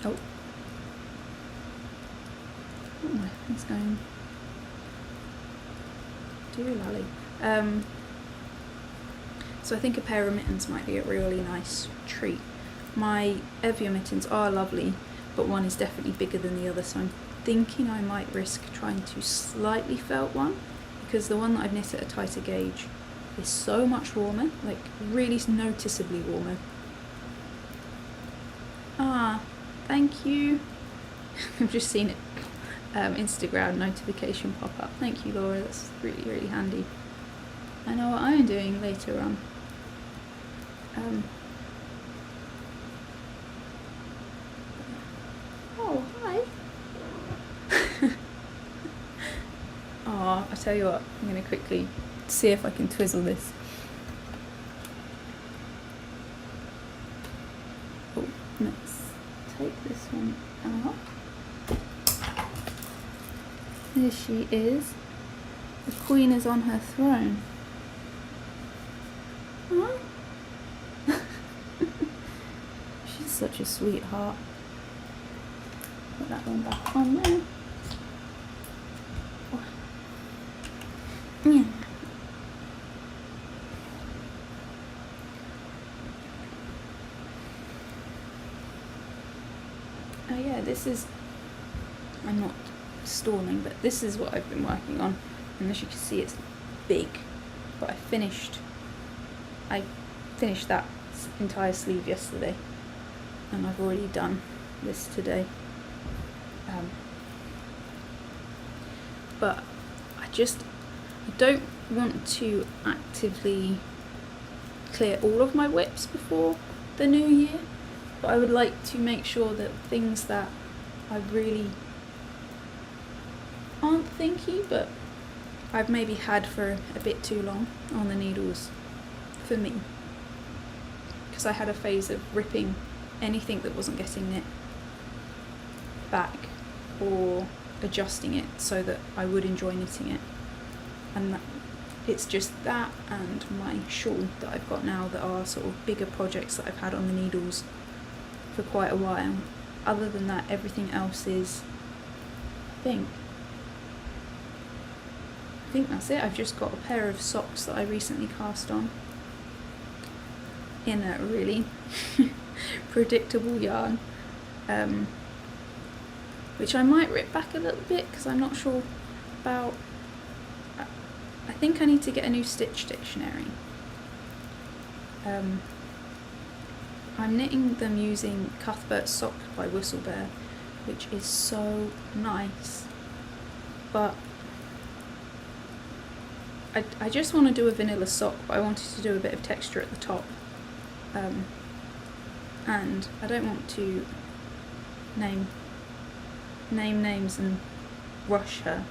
Oh, my phone's going. Dear lally. So I think a pair of mittens might be a really nice treat. My Evia mittens are lovely, but one is definitely bigger than the other, so I'm thinking I might risk trying to slightly felt one, because the one that I've knit at a tighter gauge is so much warmer, like really noticeably warmer. Ah, thank you. I've just seen it, Instagram notification pop up. Thank you, Laura, that's really, really handy. I know what I'm doing later on. Oh, hi. Oh, I tell you what, I'm going to quickly see if I can twizzle this. Oh, let's take this one out. There she is. The queen is on her throne. Huh? She's such a sweetheart. Put that one back on there. Yeah. Oh yeah, this is, I'm not stalling, but this is what I've been working on, and as you can see it's big, but I finished that entire sleeve yesterday, and I've already done this today. But I don't want to actively clear all of my whips before the new year, but I would like to make sure that things that I really aren't thinky, but I've maybe had for a bit too long on the needles for me, because I had a phase of ripping anything that wasn't getting knit back or adjusting it so that I would enjoy knitting it, and it's just that and my shawl that I've got now that are sort of bigger projects that I've had on the needles for quite a while. Other than that, everything else is, I think that's it. I've just got a pair of socks that I recently cast on in a really predictable yarn, which I might rip back a little bit because I'm not sure about. I think I need to get a new stitch dictionary. I'm knitting them using Cuthbert's Sock by Whistlebear, which is so nice, but I just want to do a vanilla sock, but I wanted to do a bit of texture at the top, and I don't want to name names and rush her,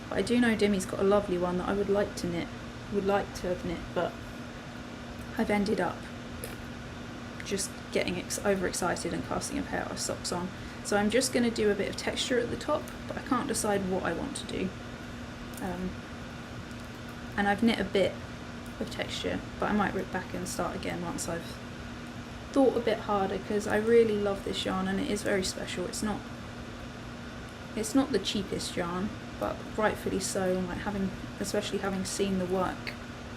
but I do know Dimmy's got a lovely one that I would like to have knit, but I've ended up just getting overexcited and casting a pair of socks on. So I'm just going to do a bit of texture at the top, but I can't decide what I want to do. And I've knit a bit of texture, but I might rip back and start again once I've thought a bit harder, because I really love this yarn and it is very special. It's not the cheapest yarn, but rightfully so, and like especially having seen the work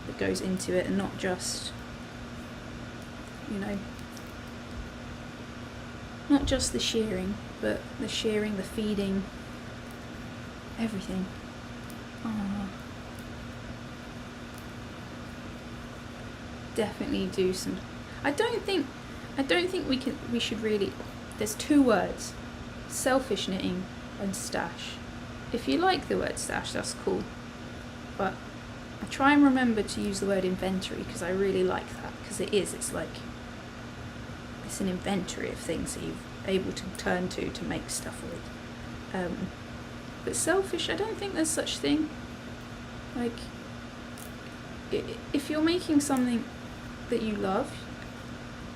that goes into it, and not just, not just the shearing, but the shearing, the feeding, everything. Definitely do some. I don't think we should really. There's two words: selfish knitting and stash. If you like the word stash, that's cool, but I try and remember to use the word inventory, because I really like that, because it's like, it's an inventory of things that you're able to turn to make stuff with. But selfish, I don't think there's such thing. Like, if you're making something that you love,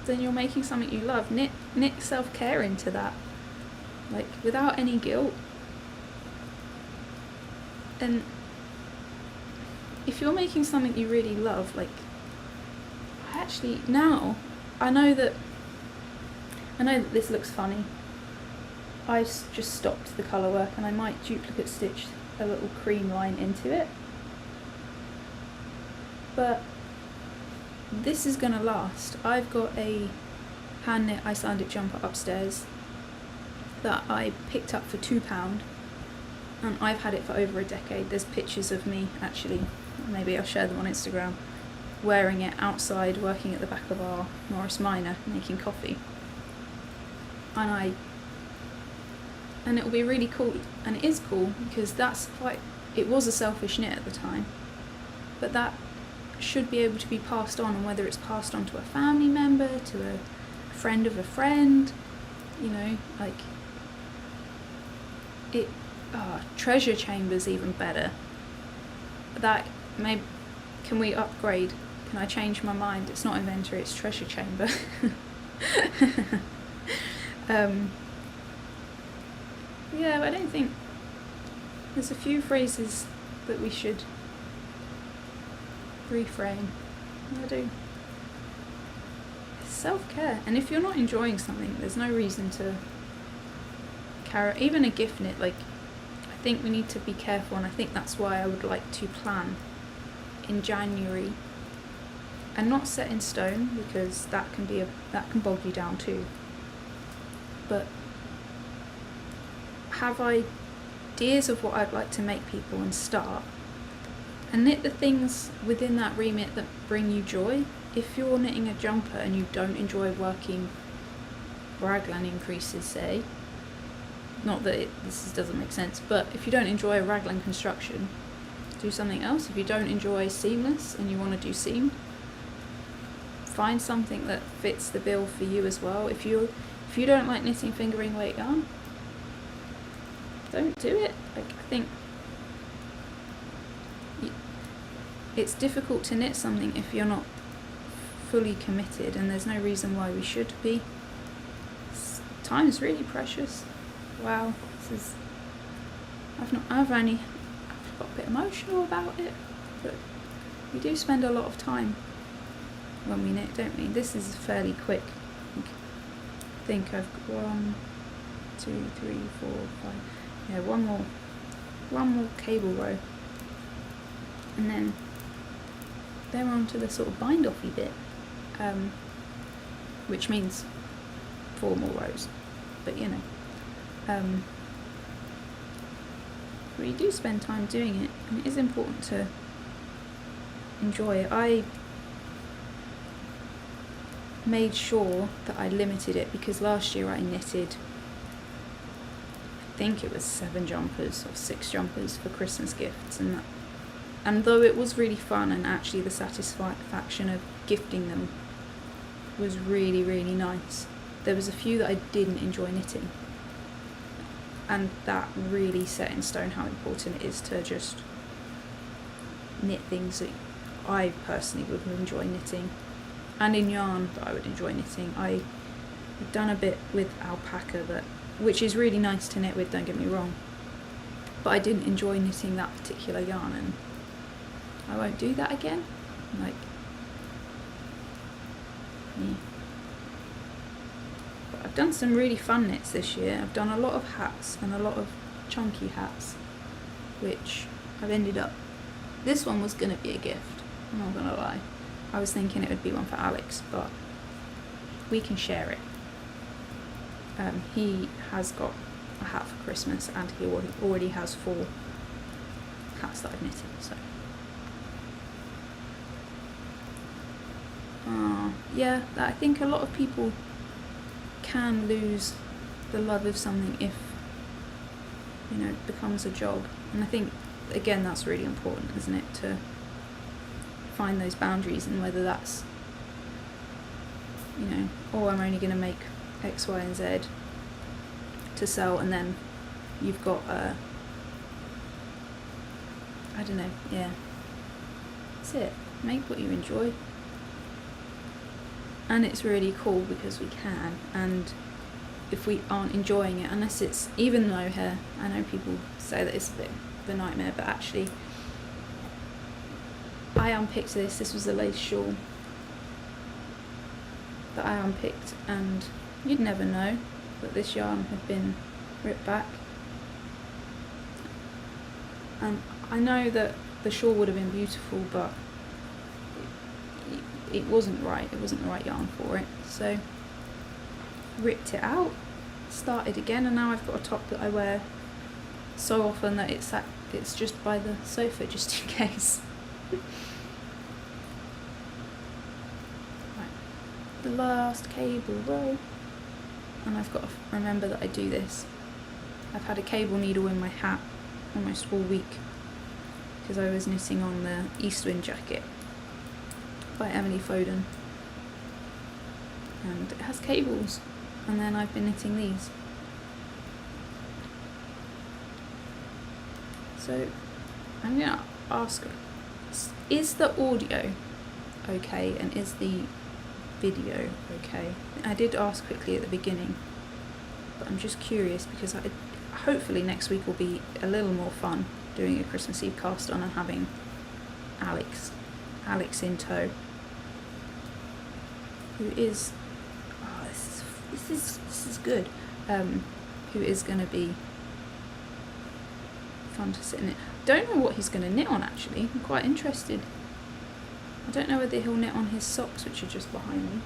then you're making something you love. Knit self-care into that, like, without any guilt. And if you're making something you really love, like, actually now I know that this looks funny. I just stopped the colour work, and I might duplicate stitch a little cream line into it, but this is gonna last. I've got a hand knit Icelandic jumper upstairs that I picked up for £2, and I've had it for over a decade. There's pictures of me, actually, maybe I'll share them on Instagram, wearing it outside, working at the back of our Morris Minor, making coffee. And it'll be really cool, and it is cool, because it was a selfish knit at the time, but that should be able to be passed on, and whether it's passed on to a family member, to a friend of a friend, like, it, treasure chamber's even better. That, maybe, can we upgrade? Can I change my mind? It's not inventory, it's treasure chamber. Yeah, I don't think, there's a few phrases that we should reframe. I do. It's self-care, and if you're not enjoying something, there's no reason to carry. Even a gift knit, like, I think we need to be careful, and I think that's why I would like to plan in January, and not set in stone, because that can bog you down too. But have ideas of what I'd like to make people and start, and knit the things within that remit that bring you joy. If you're knitting a jumper and you don't enjoy working raglan increases, say, not that this doesn't make sense, but if you don't enjoy a raglan construction, do something else. If you don't enjoy seamless and you want to do seam, find something that fits the bill for you as well. If you don't like knitting fingering weight yarn, don't do it. Like, I think it's difficult to knit something if you're not fully committed, and there's no reason why we should be. Time's really precious. Wow, I've got a bit emotional about it, but we do spend a lot of time when we knit, don't we? This is fairly quick. I think I've got 1, 2, 3, 4, 5. Yeah, one more cable row, and then we're on to the sort of bind offy bit, which means 4 more rows, but you know, but you do spend time doing it, and it is important to enjoy it. I made sure that I limited it because last year I knitted, I think it was 7 jumpers or 6 jumpers for Christmas gifts, and though it was really fun and actually the satisfaction of gifting them was really, really nice, there was a few that I didn't enjoy knitting, and that really set in stone how important it is to just knit things that I personally would enjoy knitting, and in yarn that I would enjoy knitting. I've done a bit with alpaca, which is really nice to knit with, don't get me wrong, but I didn't enjoy knitting that particular yarn, and I won't do that again. Like, yeah. But I've done some really fun knits this year. I've done a lot of hats and a lot of chunky hats, which I've ended up, this one was going to be a gift, I'm not going to lie. I was thinking it would be one for Alex, but we can share it. He has got a hat for Christmas, and he already has 4 hats that I've knitted, so. Yeah, I think a lot of people can lose the love of something if, you know, it becomes a job. And I think, again, that's really important, isn't it, to find those boundaries, and whether that's, you know, oh, I'm only going to make X, Y, and Z to sell, and then you've got I don't know, yeah, that's it, make what you enjoy. And it's really cool because we can, and if we aren't enjoying it, unless it's, even though here, I know people say that it's a bit of a nightmare, but actually I unpicked this was a lace shawl that I unpicked, and you'd never know that this yarn had been ripped back. And I know that the shawl would have been beautiful, but it wasn't right, it wasn't the right yarn for it, so ripped it out, started again, and now I've got a top that I wear so often that it's just by the sofa, just in case. Right, the last cable row, and I've got to remember that I do this. I've had a cable needle in my hat almost all week because I was knitting on the East Wind jacket by Emily Foden, and it has cables, and then I've been knitting these. So I'm going to ask her, is the audio okay and is the video okay? I did ask quickly at the beginning, but I'm just curious because hopefully next week will be a little more fun doing a Christmas Eve cast on and having Alex in tow, who is, oh, this is good, who is going to be fun to sit in it. Don't know what he's going to knit on, actually. I'm quite interested. I don't know whether he'll knit on his socks, which are just behind me.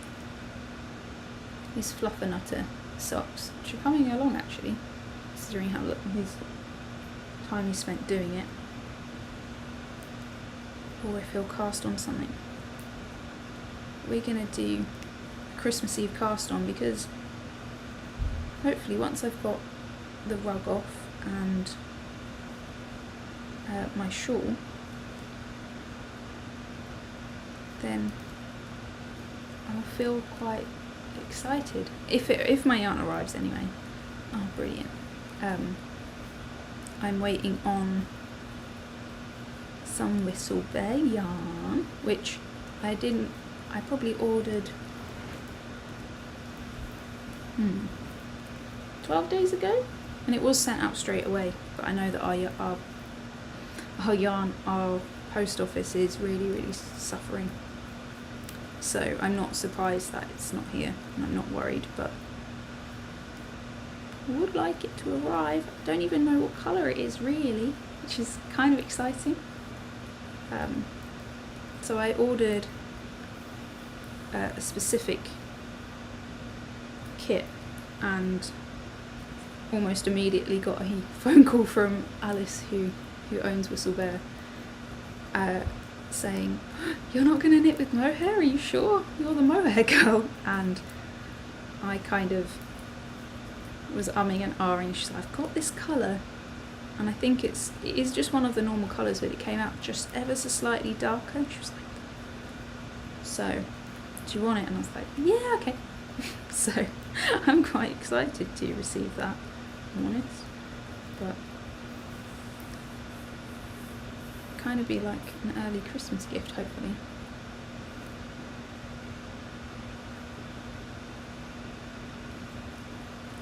His Fluffernutter socks, which are coming along, actually, considering how his time he spent doing it. Or if he'll cast on something. We're going to do a Christmas Eve cast on, because hopefully once I've got the rug off and my shawl, then I'll feel quite excited if my yarn arrives anyway. Oh, brilliant. I'm waiting on some Whistle Bear yarn, which I probably ordered 12 days ago, and it was sent out straight away, but I know that our post office is really suffering, so I'm not surprised that it's not here, and I'm not worried, but I would like it to arrive. I don't even know what colour it is really, which is kind of exciting. So I ordered a specific kit and almost immediately got a phone call from Alice, who owns Whistle Bear, saying, "You're not going to knit with mohair? Are you sure? You're the mohair girl." And I kind of was umming and ahhing. She's like, "I've got this colour, and I think it is just one of the normal colours, but it came out just ever so slightly darker." And she was like, "So, do you want it?" And I was like, "Yeah, okay." So I'm quite excited to receive that, if I'm honest. But kind of be like an early Christmas gift, hopefully.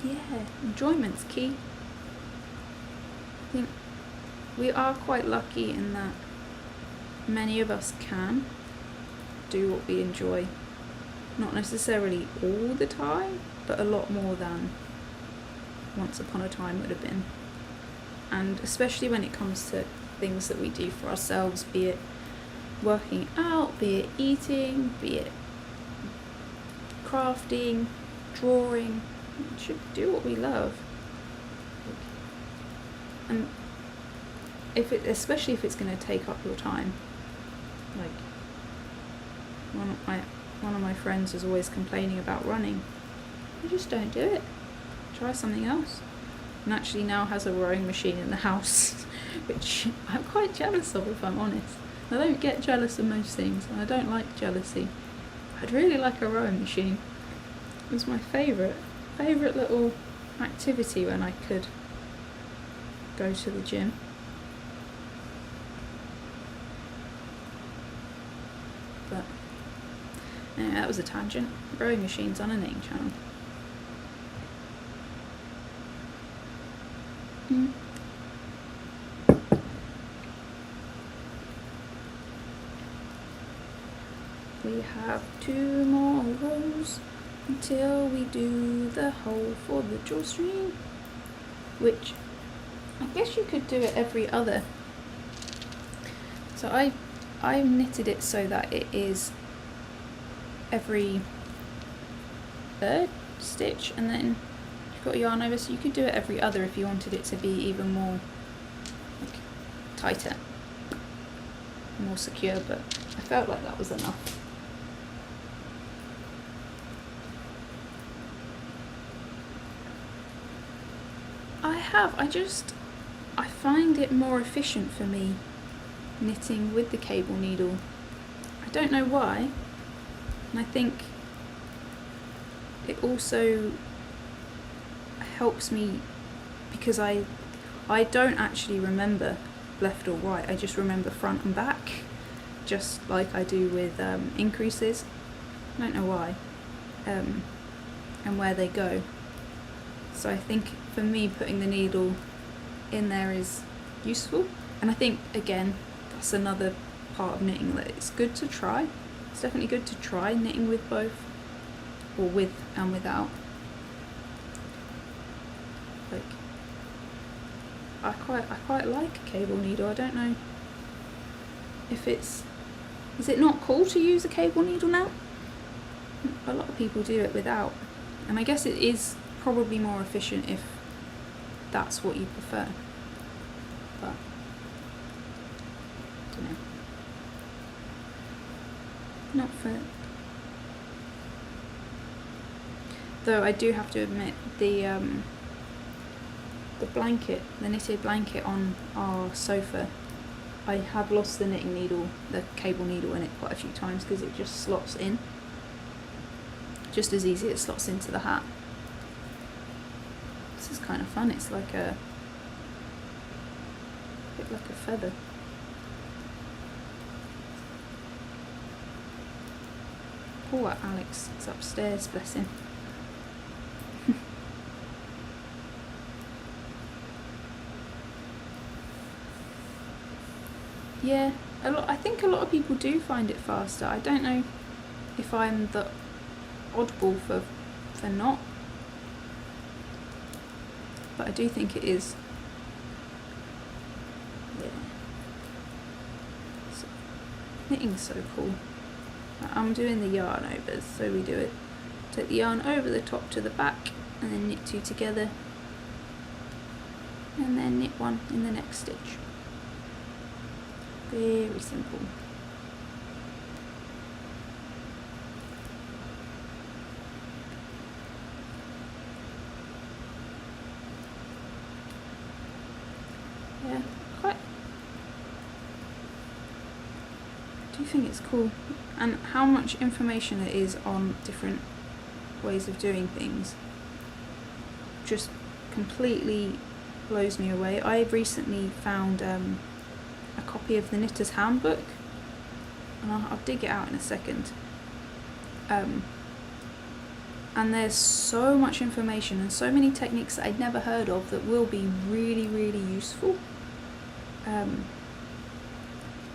Yeah, enjoyment's key. I think we are quite lucky in that many of us can do what we enjoy. Not necessarily all the time, but a lot more than once upon a time would have been. And especially when it comes to things that we do for ourselves, be it working out, be it eating, be it crafting, drawing. We should do what we love. And especially if it's going to take up your time. Like one of my friends is always complaining about running. I just don't do it. Try something else. And actually now has a rowing machine in the house, which I'm quite jealous of, if I'm honest. I don't get jealous of most things, and I don't like jealousy. I'd really like a rowing machine. It was my favourite little activity when I could go to the gym. But anyway, that was a tangent. Rowing machines on a knitting channel. We have 2 more rows until we do the hole for the drawstring, which I guess you could do it every other. So I knitted it so that it is every 3rd stitch, and then you've got yarn over, so you could do it every other if you wanted it to be even more like tighter, more secure, but I felt like that was enough. I find it more efficient for me knitting with the cable needle. I don't know why, and I think it also helps me because I don't actually remember left or right, I just remember front and back, just like I do with increases. I don't know why, and where they go. So I think for me putting the needle in there is useful, and I think again that's another part of knitting that it's good to try. It's definitely good to try knitting with both, or with and without. Like I quite like a cable needle. I don't know if is it not cool to use a cable needle now? A lot of people do it without, and I guess it is probably more efficient if that's what you prefer, but I don't know. Not for, though I do have to admit the blanket, the knitted blanket on our sofa, I have lost the knitting needle, the cable needle in it quite a few times because it just slots in just as easy. It slots into the hat. This is kind of fun. It's like a bit like a feather. Poor Alex is upstairs, bless him. Yeah, I think a lot of people do find it faster. I don't know if I'm the oddball for not, but I do think it is. Yeah. So, knitting's so cool. I'm doing the yarn overs, so we do it. Take the yarn over the top to the back, and then knit 2 together, and then knit 1 in the next stitch. Very simple. Yeah, quite. I do think it's cool, and how much information there is on different ways of doing things just completely blows me away. I recently found a copy of the Knitter's Handbook, and I'll dig it out in a second. And there's so much information and so many techniques that I'd never heard of that will be really, really useful. I'll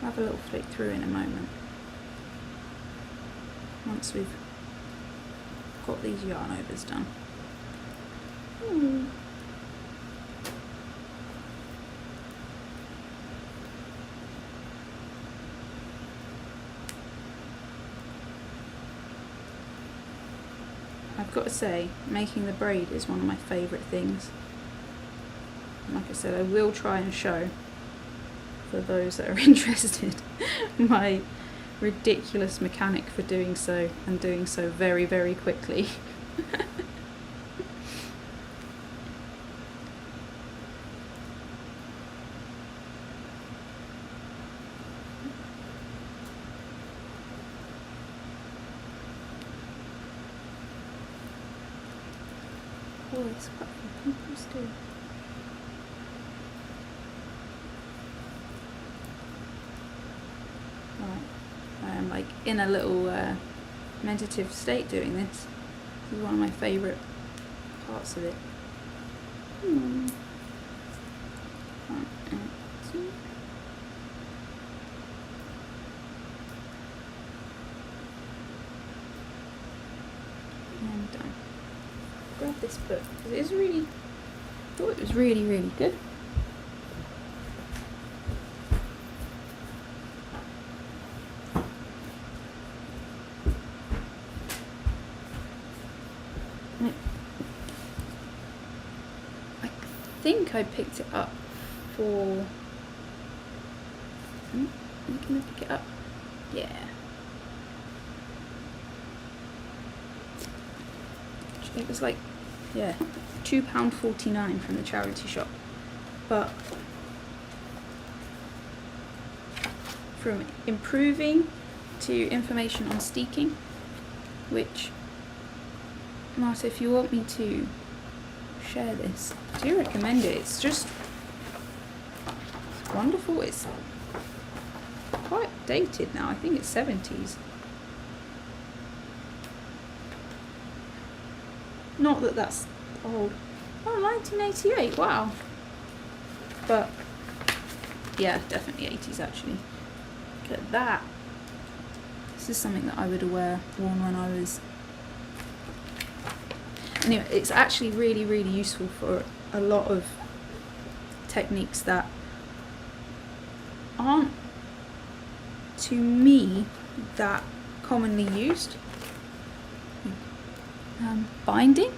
have a little flick through in a moment, once we've got these yarn overs done. I've got to say, making the braid is one of my favourite things. And like I said, I will try and show, for those that are interested, my ridiculous mechanic for doing so, and doing so very, very quickly. Oh, it's quite a few people still. Right, I am like in a little meditative state doing this. This is one of my favourite parts of it. One and 2. And done. Grab this book because it is really, I thought it was really, really good. I think I picked it up for. Can I pick it up? Yeah. It was like, yeah, £2.49 from the charity shop. But from improving to information on steeking, which, Marta, if you want me to share this, I do recommend it. It's just, it's wonderful. It's quite dated now. I think it's 70s. Not that that's old. Oh, 1988, wow. But, yeah, definitely 80s actually. Look at that. This is something that I would have worn when I was... Anyway, it's actually really, really useful for a lot of techniques that aren't, to me, that commonly used. Binding.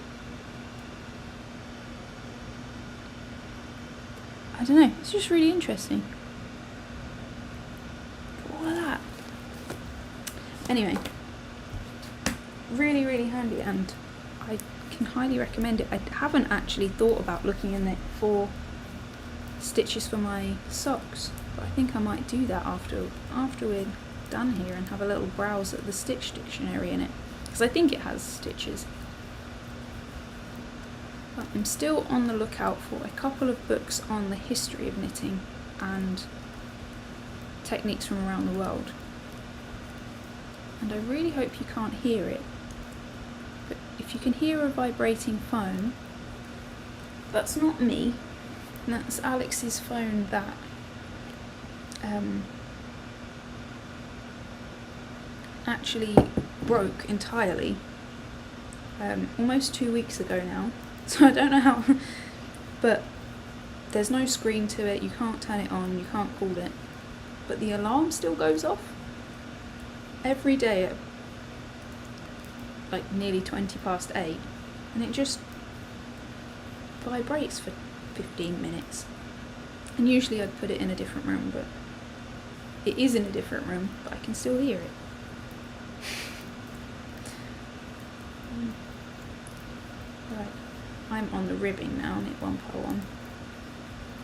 I don't know, it's just really interesting. All of that. Anyway, really, really handy, and I can highly recommend it. I haven't actually thought about looking in it for stitches for my socks, but I think I might do that after we're done here and have a little browse at the stitch dictionary in it, because I think it has stitches. But I'm still on the lookout for a couple of books on the history of knitting and techniques from around the world. And I really hope you can't hear it, but if you can hear a vibrating phone, that's not me, that's Alex's phone that actually broke entirely almost 2 weeks ago now. So I don't know how, but there's no screen to it, you can't turn it on, you can't call it, but the alarm still goes off every day at like nearly 8:20, and it just vibrates for 15 minutes. And usually I'd put it in a different room, but it is in a different room, but I can still hear it. Right, I'm on the ribbing now, knit 1 by 1,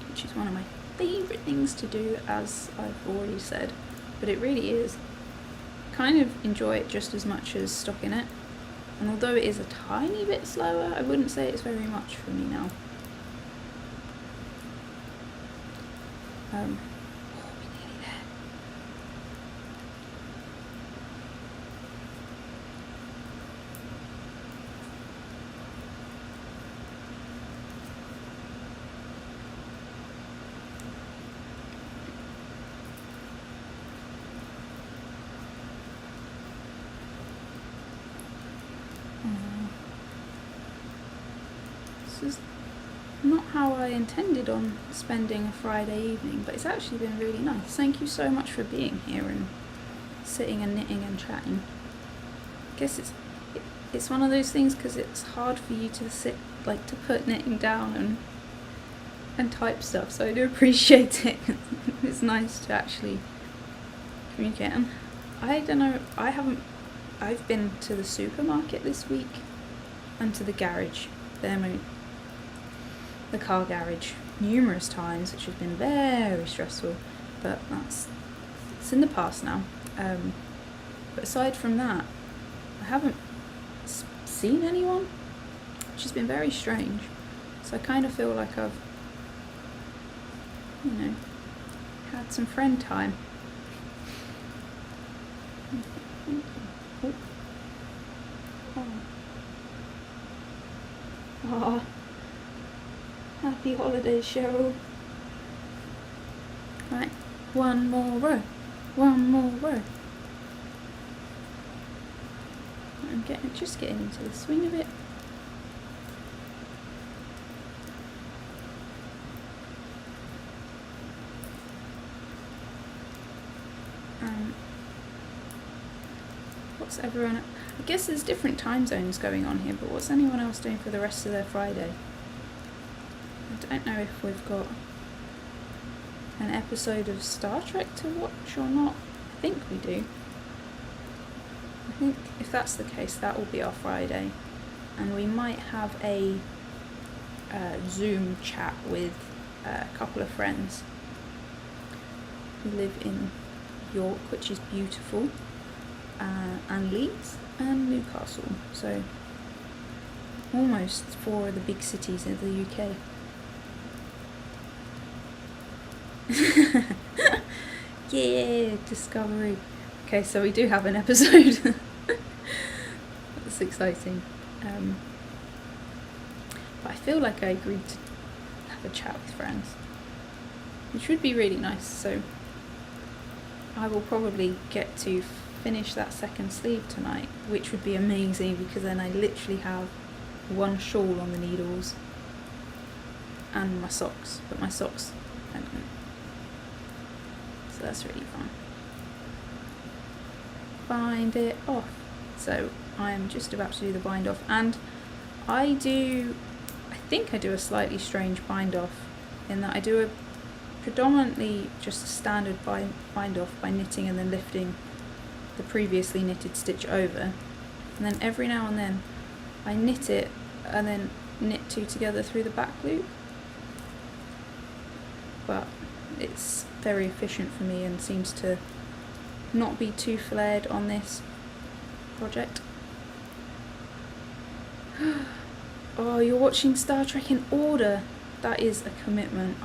which is one of my favourite things to do, as I've already said, but it really is. Kind of enjoy it just as much as stockinette, and although it is a tiny bit slower, I wouldn't say it's very much for me now. We're nearly there. This is not how I intended on spending a Friday evening, but it's actually been really nice. Thank you so much for being here and sitting and knitting and chatting. I guess it's one of those things because it's hard for you to sit, like, to put knitting down and type stuff, so I do appreciate it. It's nice to actually communicate. And I don't know, I've been to the supermarket this week and to the garage, the car garage, numerous times, which has been very stressful, but it's in the past now. But aside from that, I haven't seen anyone, which has been very strange. So I kind of feel like I've, you know, had some friend time. Oh. Happy holidays, Cheryl. Right, one more row. One more row. I'm just getting into the swing of it. What's everyone? I guess there's different time zones going on here, but what's anyone else doing for the rest of their Friday? I don't know if we've got an episode of Star Trek to watch or not. I think we do. I think if that's the case, that will be our Friday. And we might have a Zoom chat with a couple of friends who live in York, which is beautiful, and Leeds and Newcastle. So almost 4 of the big cities in the UK. Yeah, Discovery. Okay, so we do have an episode. That's exciting. But I feel like I agreed to have a chat with friends, which would be really nice. So I will probably get to finish that second sleeve tonight, which would be amazing because then I literally have one shawl on the needles and my socks, but my socks I don't know. So that's really fun. Bind it off. So I am just about to do the bind off, and I think I do a slightly strange bind off in that I do a predominantly just a standard bind off by knitting and then lifting the previously knitted stitch over, and then every now and then I knit it and then knit 2 together through the back loop. But it's very efficient for me and seems to not be too flared on this project. Oh, you're watching Star Trek in order. That is a commitment.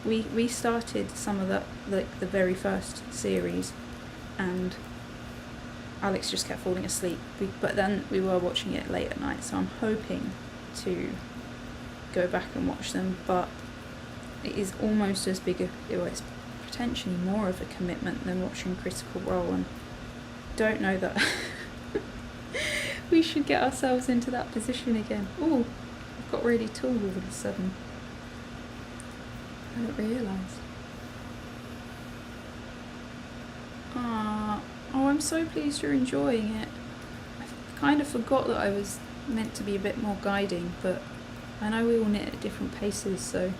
We started some of the very first series, and Alex just kept falling asleep. But then we were watching it late at night, so I'm hoping to go back and watch them. But it is almost as big it's potentially more of a commitment than watching Critical Role, and don't know that we should get ourselves into that position again. Oh, I've got really tall all of a sudden. I didn't realise. Oh, I'm so pleased you're enjoying it. I kind of forgot that I was meant to be a bit more guiding, but I know we all knit at different paces, so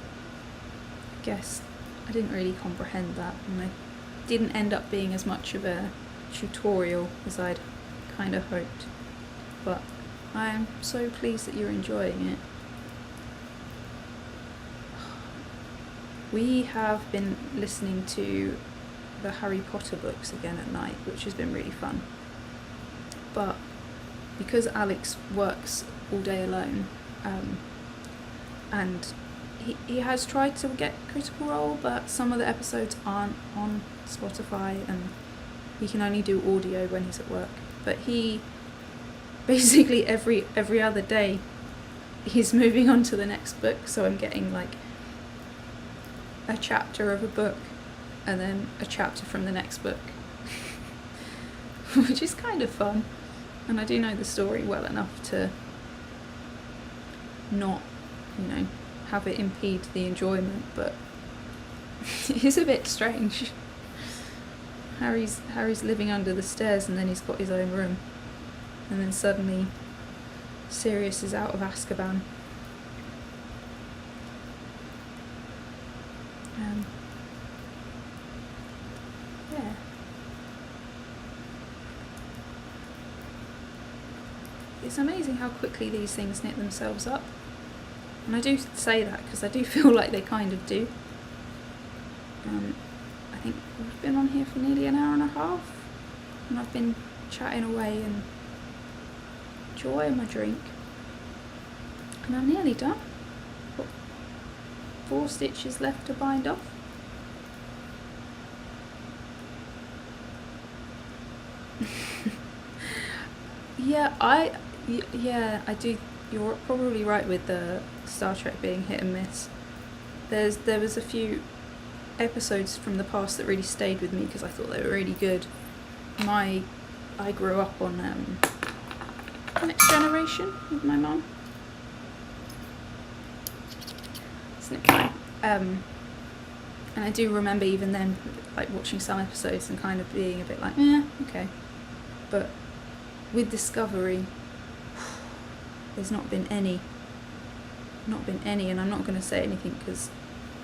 I guess I didn't really comprehend that, and I didn't end up being as much of a tutorial as I'd kind of hoped. But I am so pleased that you're enjoying it. We have been listening to the Harry Potter books again at night, which has been really fun. But because Alex works all day alone, and he has tried to get Critical Role, but some of the episodes aren't on Spotify, and he can only do audio when he's at work. But he basically every other day he's moving on to the next book, so I'm getting like a chapter of a book and then a chapter from the next book, which is kind of fun, and I do know the story well enough to not, have it impede the enjoyment, but it is a bit strange. Harry's living under the stairs, and then he's got his own room, and then suddenly Sirius is out of Azkaban. Yeah. It's amazing how quickly these things knit themselves up. And I do say that because I do feel like they kind of do. I think we've been on here for nearly an hour and a half, and I've been chatting away and enjoying my drink. And I'm nearly done. Got 4 stitches left to bind off. Yeah, I do. You're probably right with the Star Trek being hit and miss. There was a few episodes from the past that really stayed with me because I thought they were really good. I grew up on Next Generation with my mum. Isn't it fun? And I do remember even then, like, watching some episodes and kind of being a bit like, okay. But with Discovery, there's not been any, and I'm not going to say anything because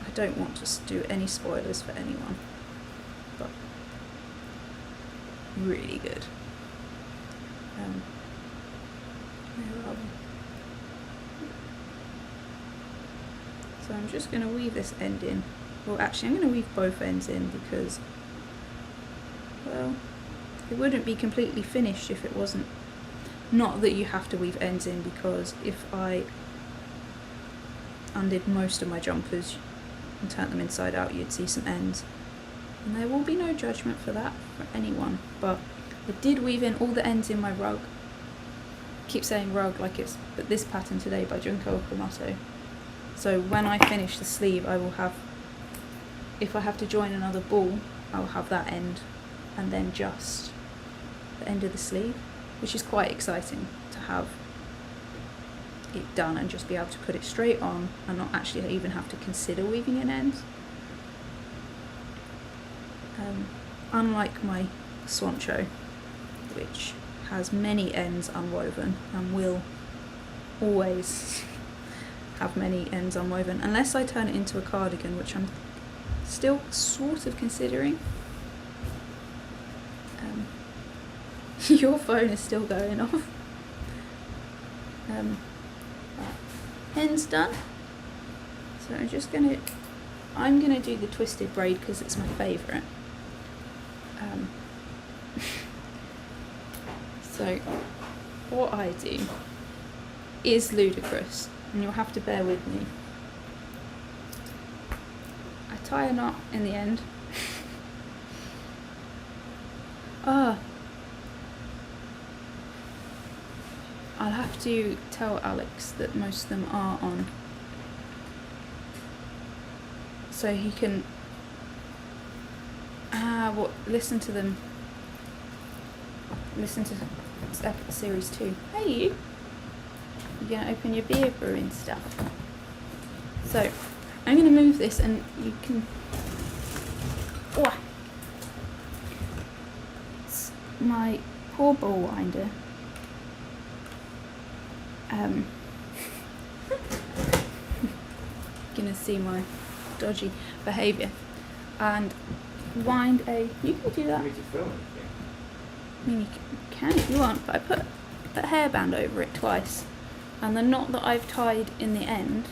I don't want to do any spoilers for anyone, but really good. Where are we? So I'm just going to weave this end in. Well, actually I'm going to weave both ends in because, well, it wouldn't be completely finished if it wasn't. Not that you have to weave ends in, because if I undid most of my jumpers and turned them inside out, you'd see some ends. And there will be no judgment for that for anyone, but I did weave in all the ends in my rug. I keep saying rug like it's but this pattern today by Junko Okamoto. So when I finish the sleeve, I will have, if I have to join another ball, I will have that end and then just the end of the sleeve, which is quite exciting to have it done and just be able to put it straight on and not actually even have to consider weaving in ends. Unlike my Swancho, which has many ends unwoven and will always have many ends unwoven, unless I turn it into a cardigan, which I'm still sort of considering. Your phone is still going off. End's done. So I'm gonna do the twisted braid because it's my favourite. So what I do is ludicrous, and you'll have to bear with me. I tie a knot in the end. I'll have to tell Alex that most of them are on, so he can listen to them. Listen to series 2. Hey, you gonna open your beer brewing stuff? So I'm gonna move this, and you can. It's my poor ball winder. to see my dodgy behaviour. And wind a... You can do that. I mean, you can if you want, but I put a hairband over it twice. And the knot that I've tied in the end,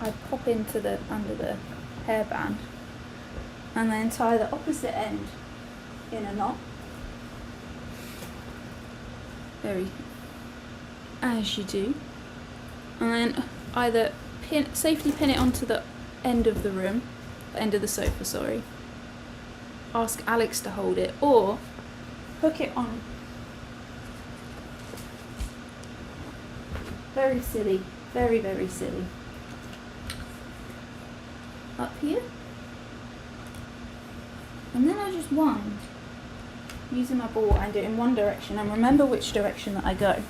I pop into the under the hairband and then tie the opposite end in a knot. As you do. And then either safely pin it onto the end of the room, the end of the sofa, sorry. Ask Alex to hold it, or hook it on. Very silly, very, very silly. Up here. And then I just wind, using my ball winder in one direction, and remember which direction that I go.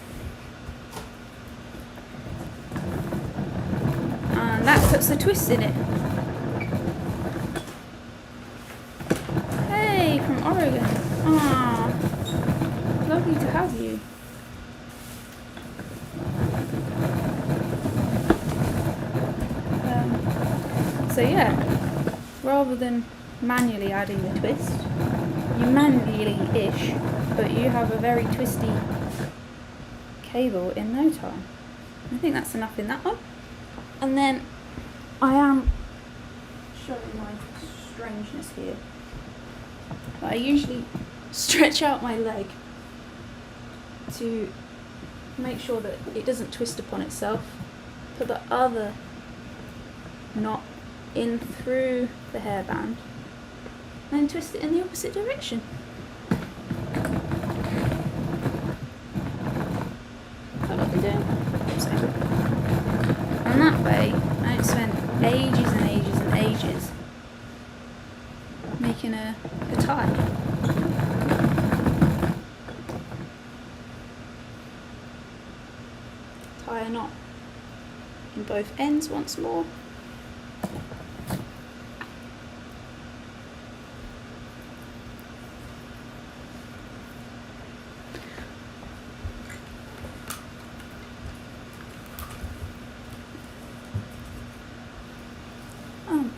And that puts the twist in it. Hey, from Oregon. Ah, lovely to have you. So yeah, rather than manually adding the twist, you manually-ish, but you have a very twisty cable in no time. I think that's enough in that one. And then I am showing my strangeness here. But I usually stretch out my leg to make sure that it doesn't twist upon itself. Put the other knot in through the hairband, then twist it in the opposite direction. That's what we're doing. And that way, I don't spend ages and ages and ages making a tie. Tie a knot in both ends once more.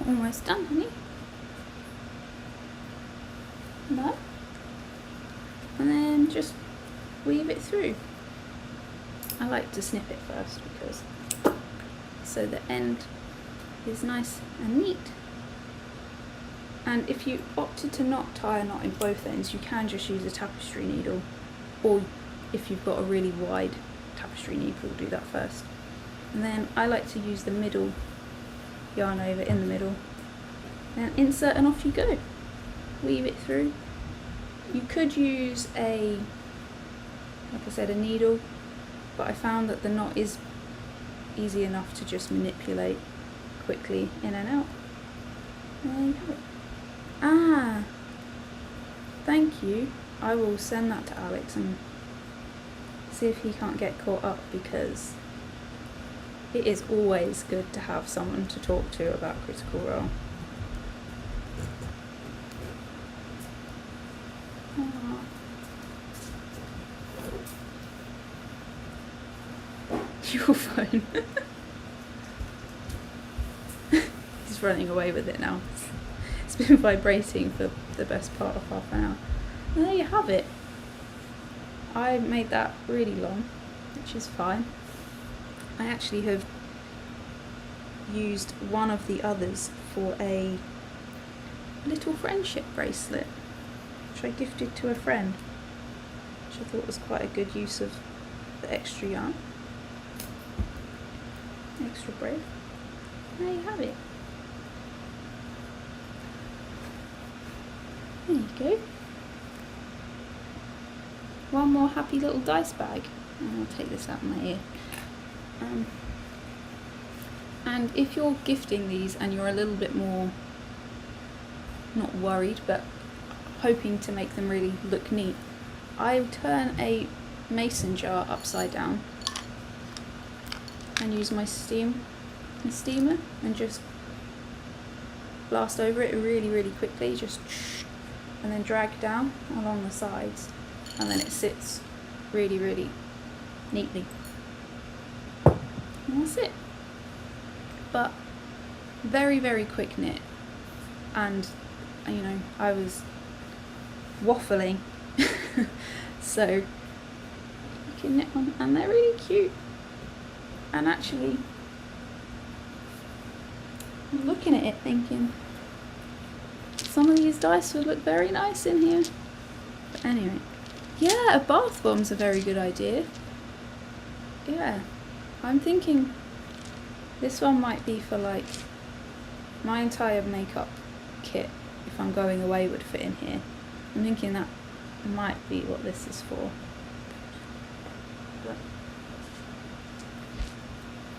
Almost done, honey. No? And then just weave it through. I like to snip it first because so the end is nice and neat. And if you opted to not tie a knot in both ends, you can just use a tapestry needle, or if you've got a really wide tapestry needle, do that first. And then I like to use the middle yarn over in the middle, and insert, and off you go. Weave it through. You could use like I said, a needle, but I found that the knot is easy enough to just manipulate quickly in and out. And there you have it. Ah, thank you. I will send that to Alex and see if he can't get caught up, because it is always good to have someone to talk to about Critical Role. Your phone. He's running away with it now. It's been vibrating for the best part of half an hour. And there you have it. I made that really long, which is fine. I actually have used one of the others for a little friendship bracelet, which I gifted to a friend, which I thought was quite a good use of the extra yarn. Extra brave. There you have it. There you go. One more happy little dice bag. And I'll take this out of my ear. And if you're gifting these and you're a little bit more, not worried, but hoping to make them really look neat, I turn a mason jar upside down and use my steamer and just blast over it really, really quickly, just and then drag down along the sides, and then it sits really, really neatly. And that's it. but very, very quick knit, and you know, I was waffling so you can knit on, and they're really cute. And actually, I'm looking at it thinking some of these dice would look very nice in here. But anyway, yeah, a bath bomb's a very good idea. Yeah, I'm thinking this one might be for like my entire makeup kit. If I'm going away, would fit in here. I'm thinking that might be what this is for. But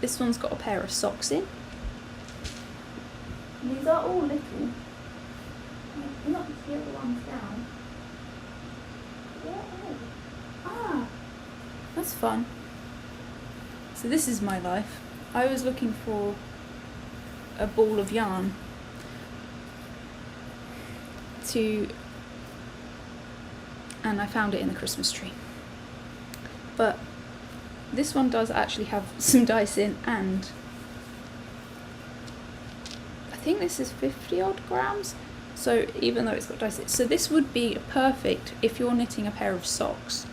this one's got a pair of socks in. These are all little. Not the other ones down. Ah, that's fun. So this is my life. I was looking for a ball of yarn and I found it in the Christmas tree. But this one does actually have some dice in, and I think this is 50 odd grams. So even though it's got dice in, so this would be perfect if you're knitting a pair of socks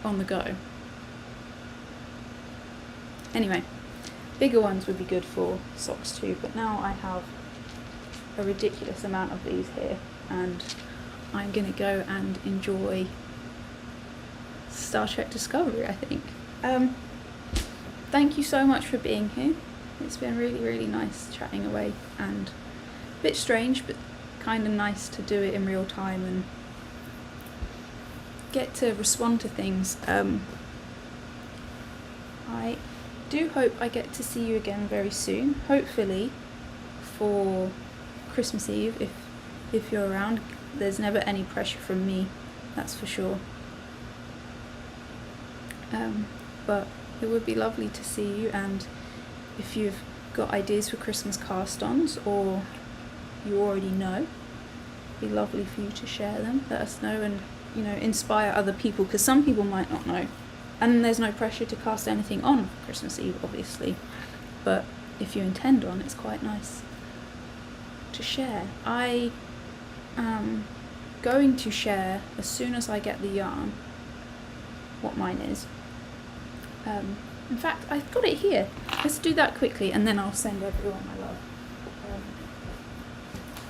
on the go. Anyway, bigger ones would be good for socks too, but now I have a ridiculous amount of these here, and I'm gonna go and enjoy Star Trek Discovery, I think. Thank you so much for being here. It's been really, really nice chatting away, and a bit strange, but kind of nice to do it in real time and get to respond to things. I do hope I get to see you again very soon, hopefully for Christmas Eve, if you're around. There's never any pressure from me, that's for sure. But it would be lovely to see you, and if you've got ideas for Christmas cast-ons or you already know, it'd be lovely for you to share them, let us know, and you know, inspire other people, because some people might not know. And there's no pressure to cast anything on for Christmas Eve, obviously, but if you intend on, it's quite nice to share. I am going to share as soon as I get the yarn what mine is. In fact, I've got it here. Let's do that quickly, and then I'll send everyone my love.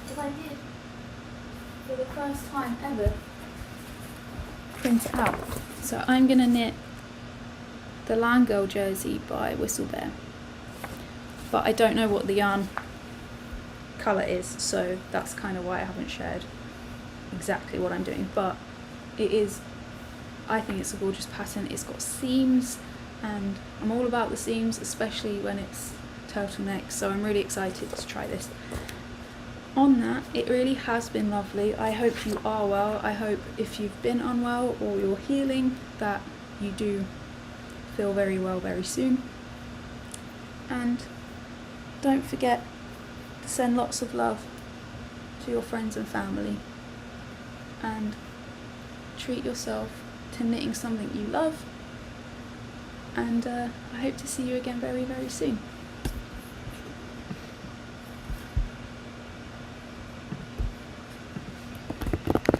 Because I did, for the first time ever, print it out. So I'm going to knit the Land Girl jersey by Whistlebear, but I don't know what the yarn colour is, so that's kind of why I haven't shared exactly what I'm doing. But it is, I think it's a gorgeous pattern. It's got seams, and I'm all about the seams, especially when it's turtleneck, so I'm really excited to try this. On that, it really has been lovely. I hope you are well. I hope if you've been unwell or you're healing, that you do feel very well very soon. And don't forget to send lots of love to your friends and family, and treat yourself to knitting something you love, and I hope to see you again very, very soon.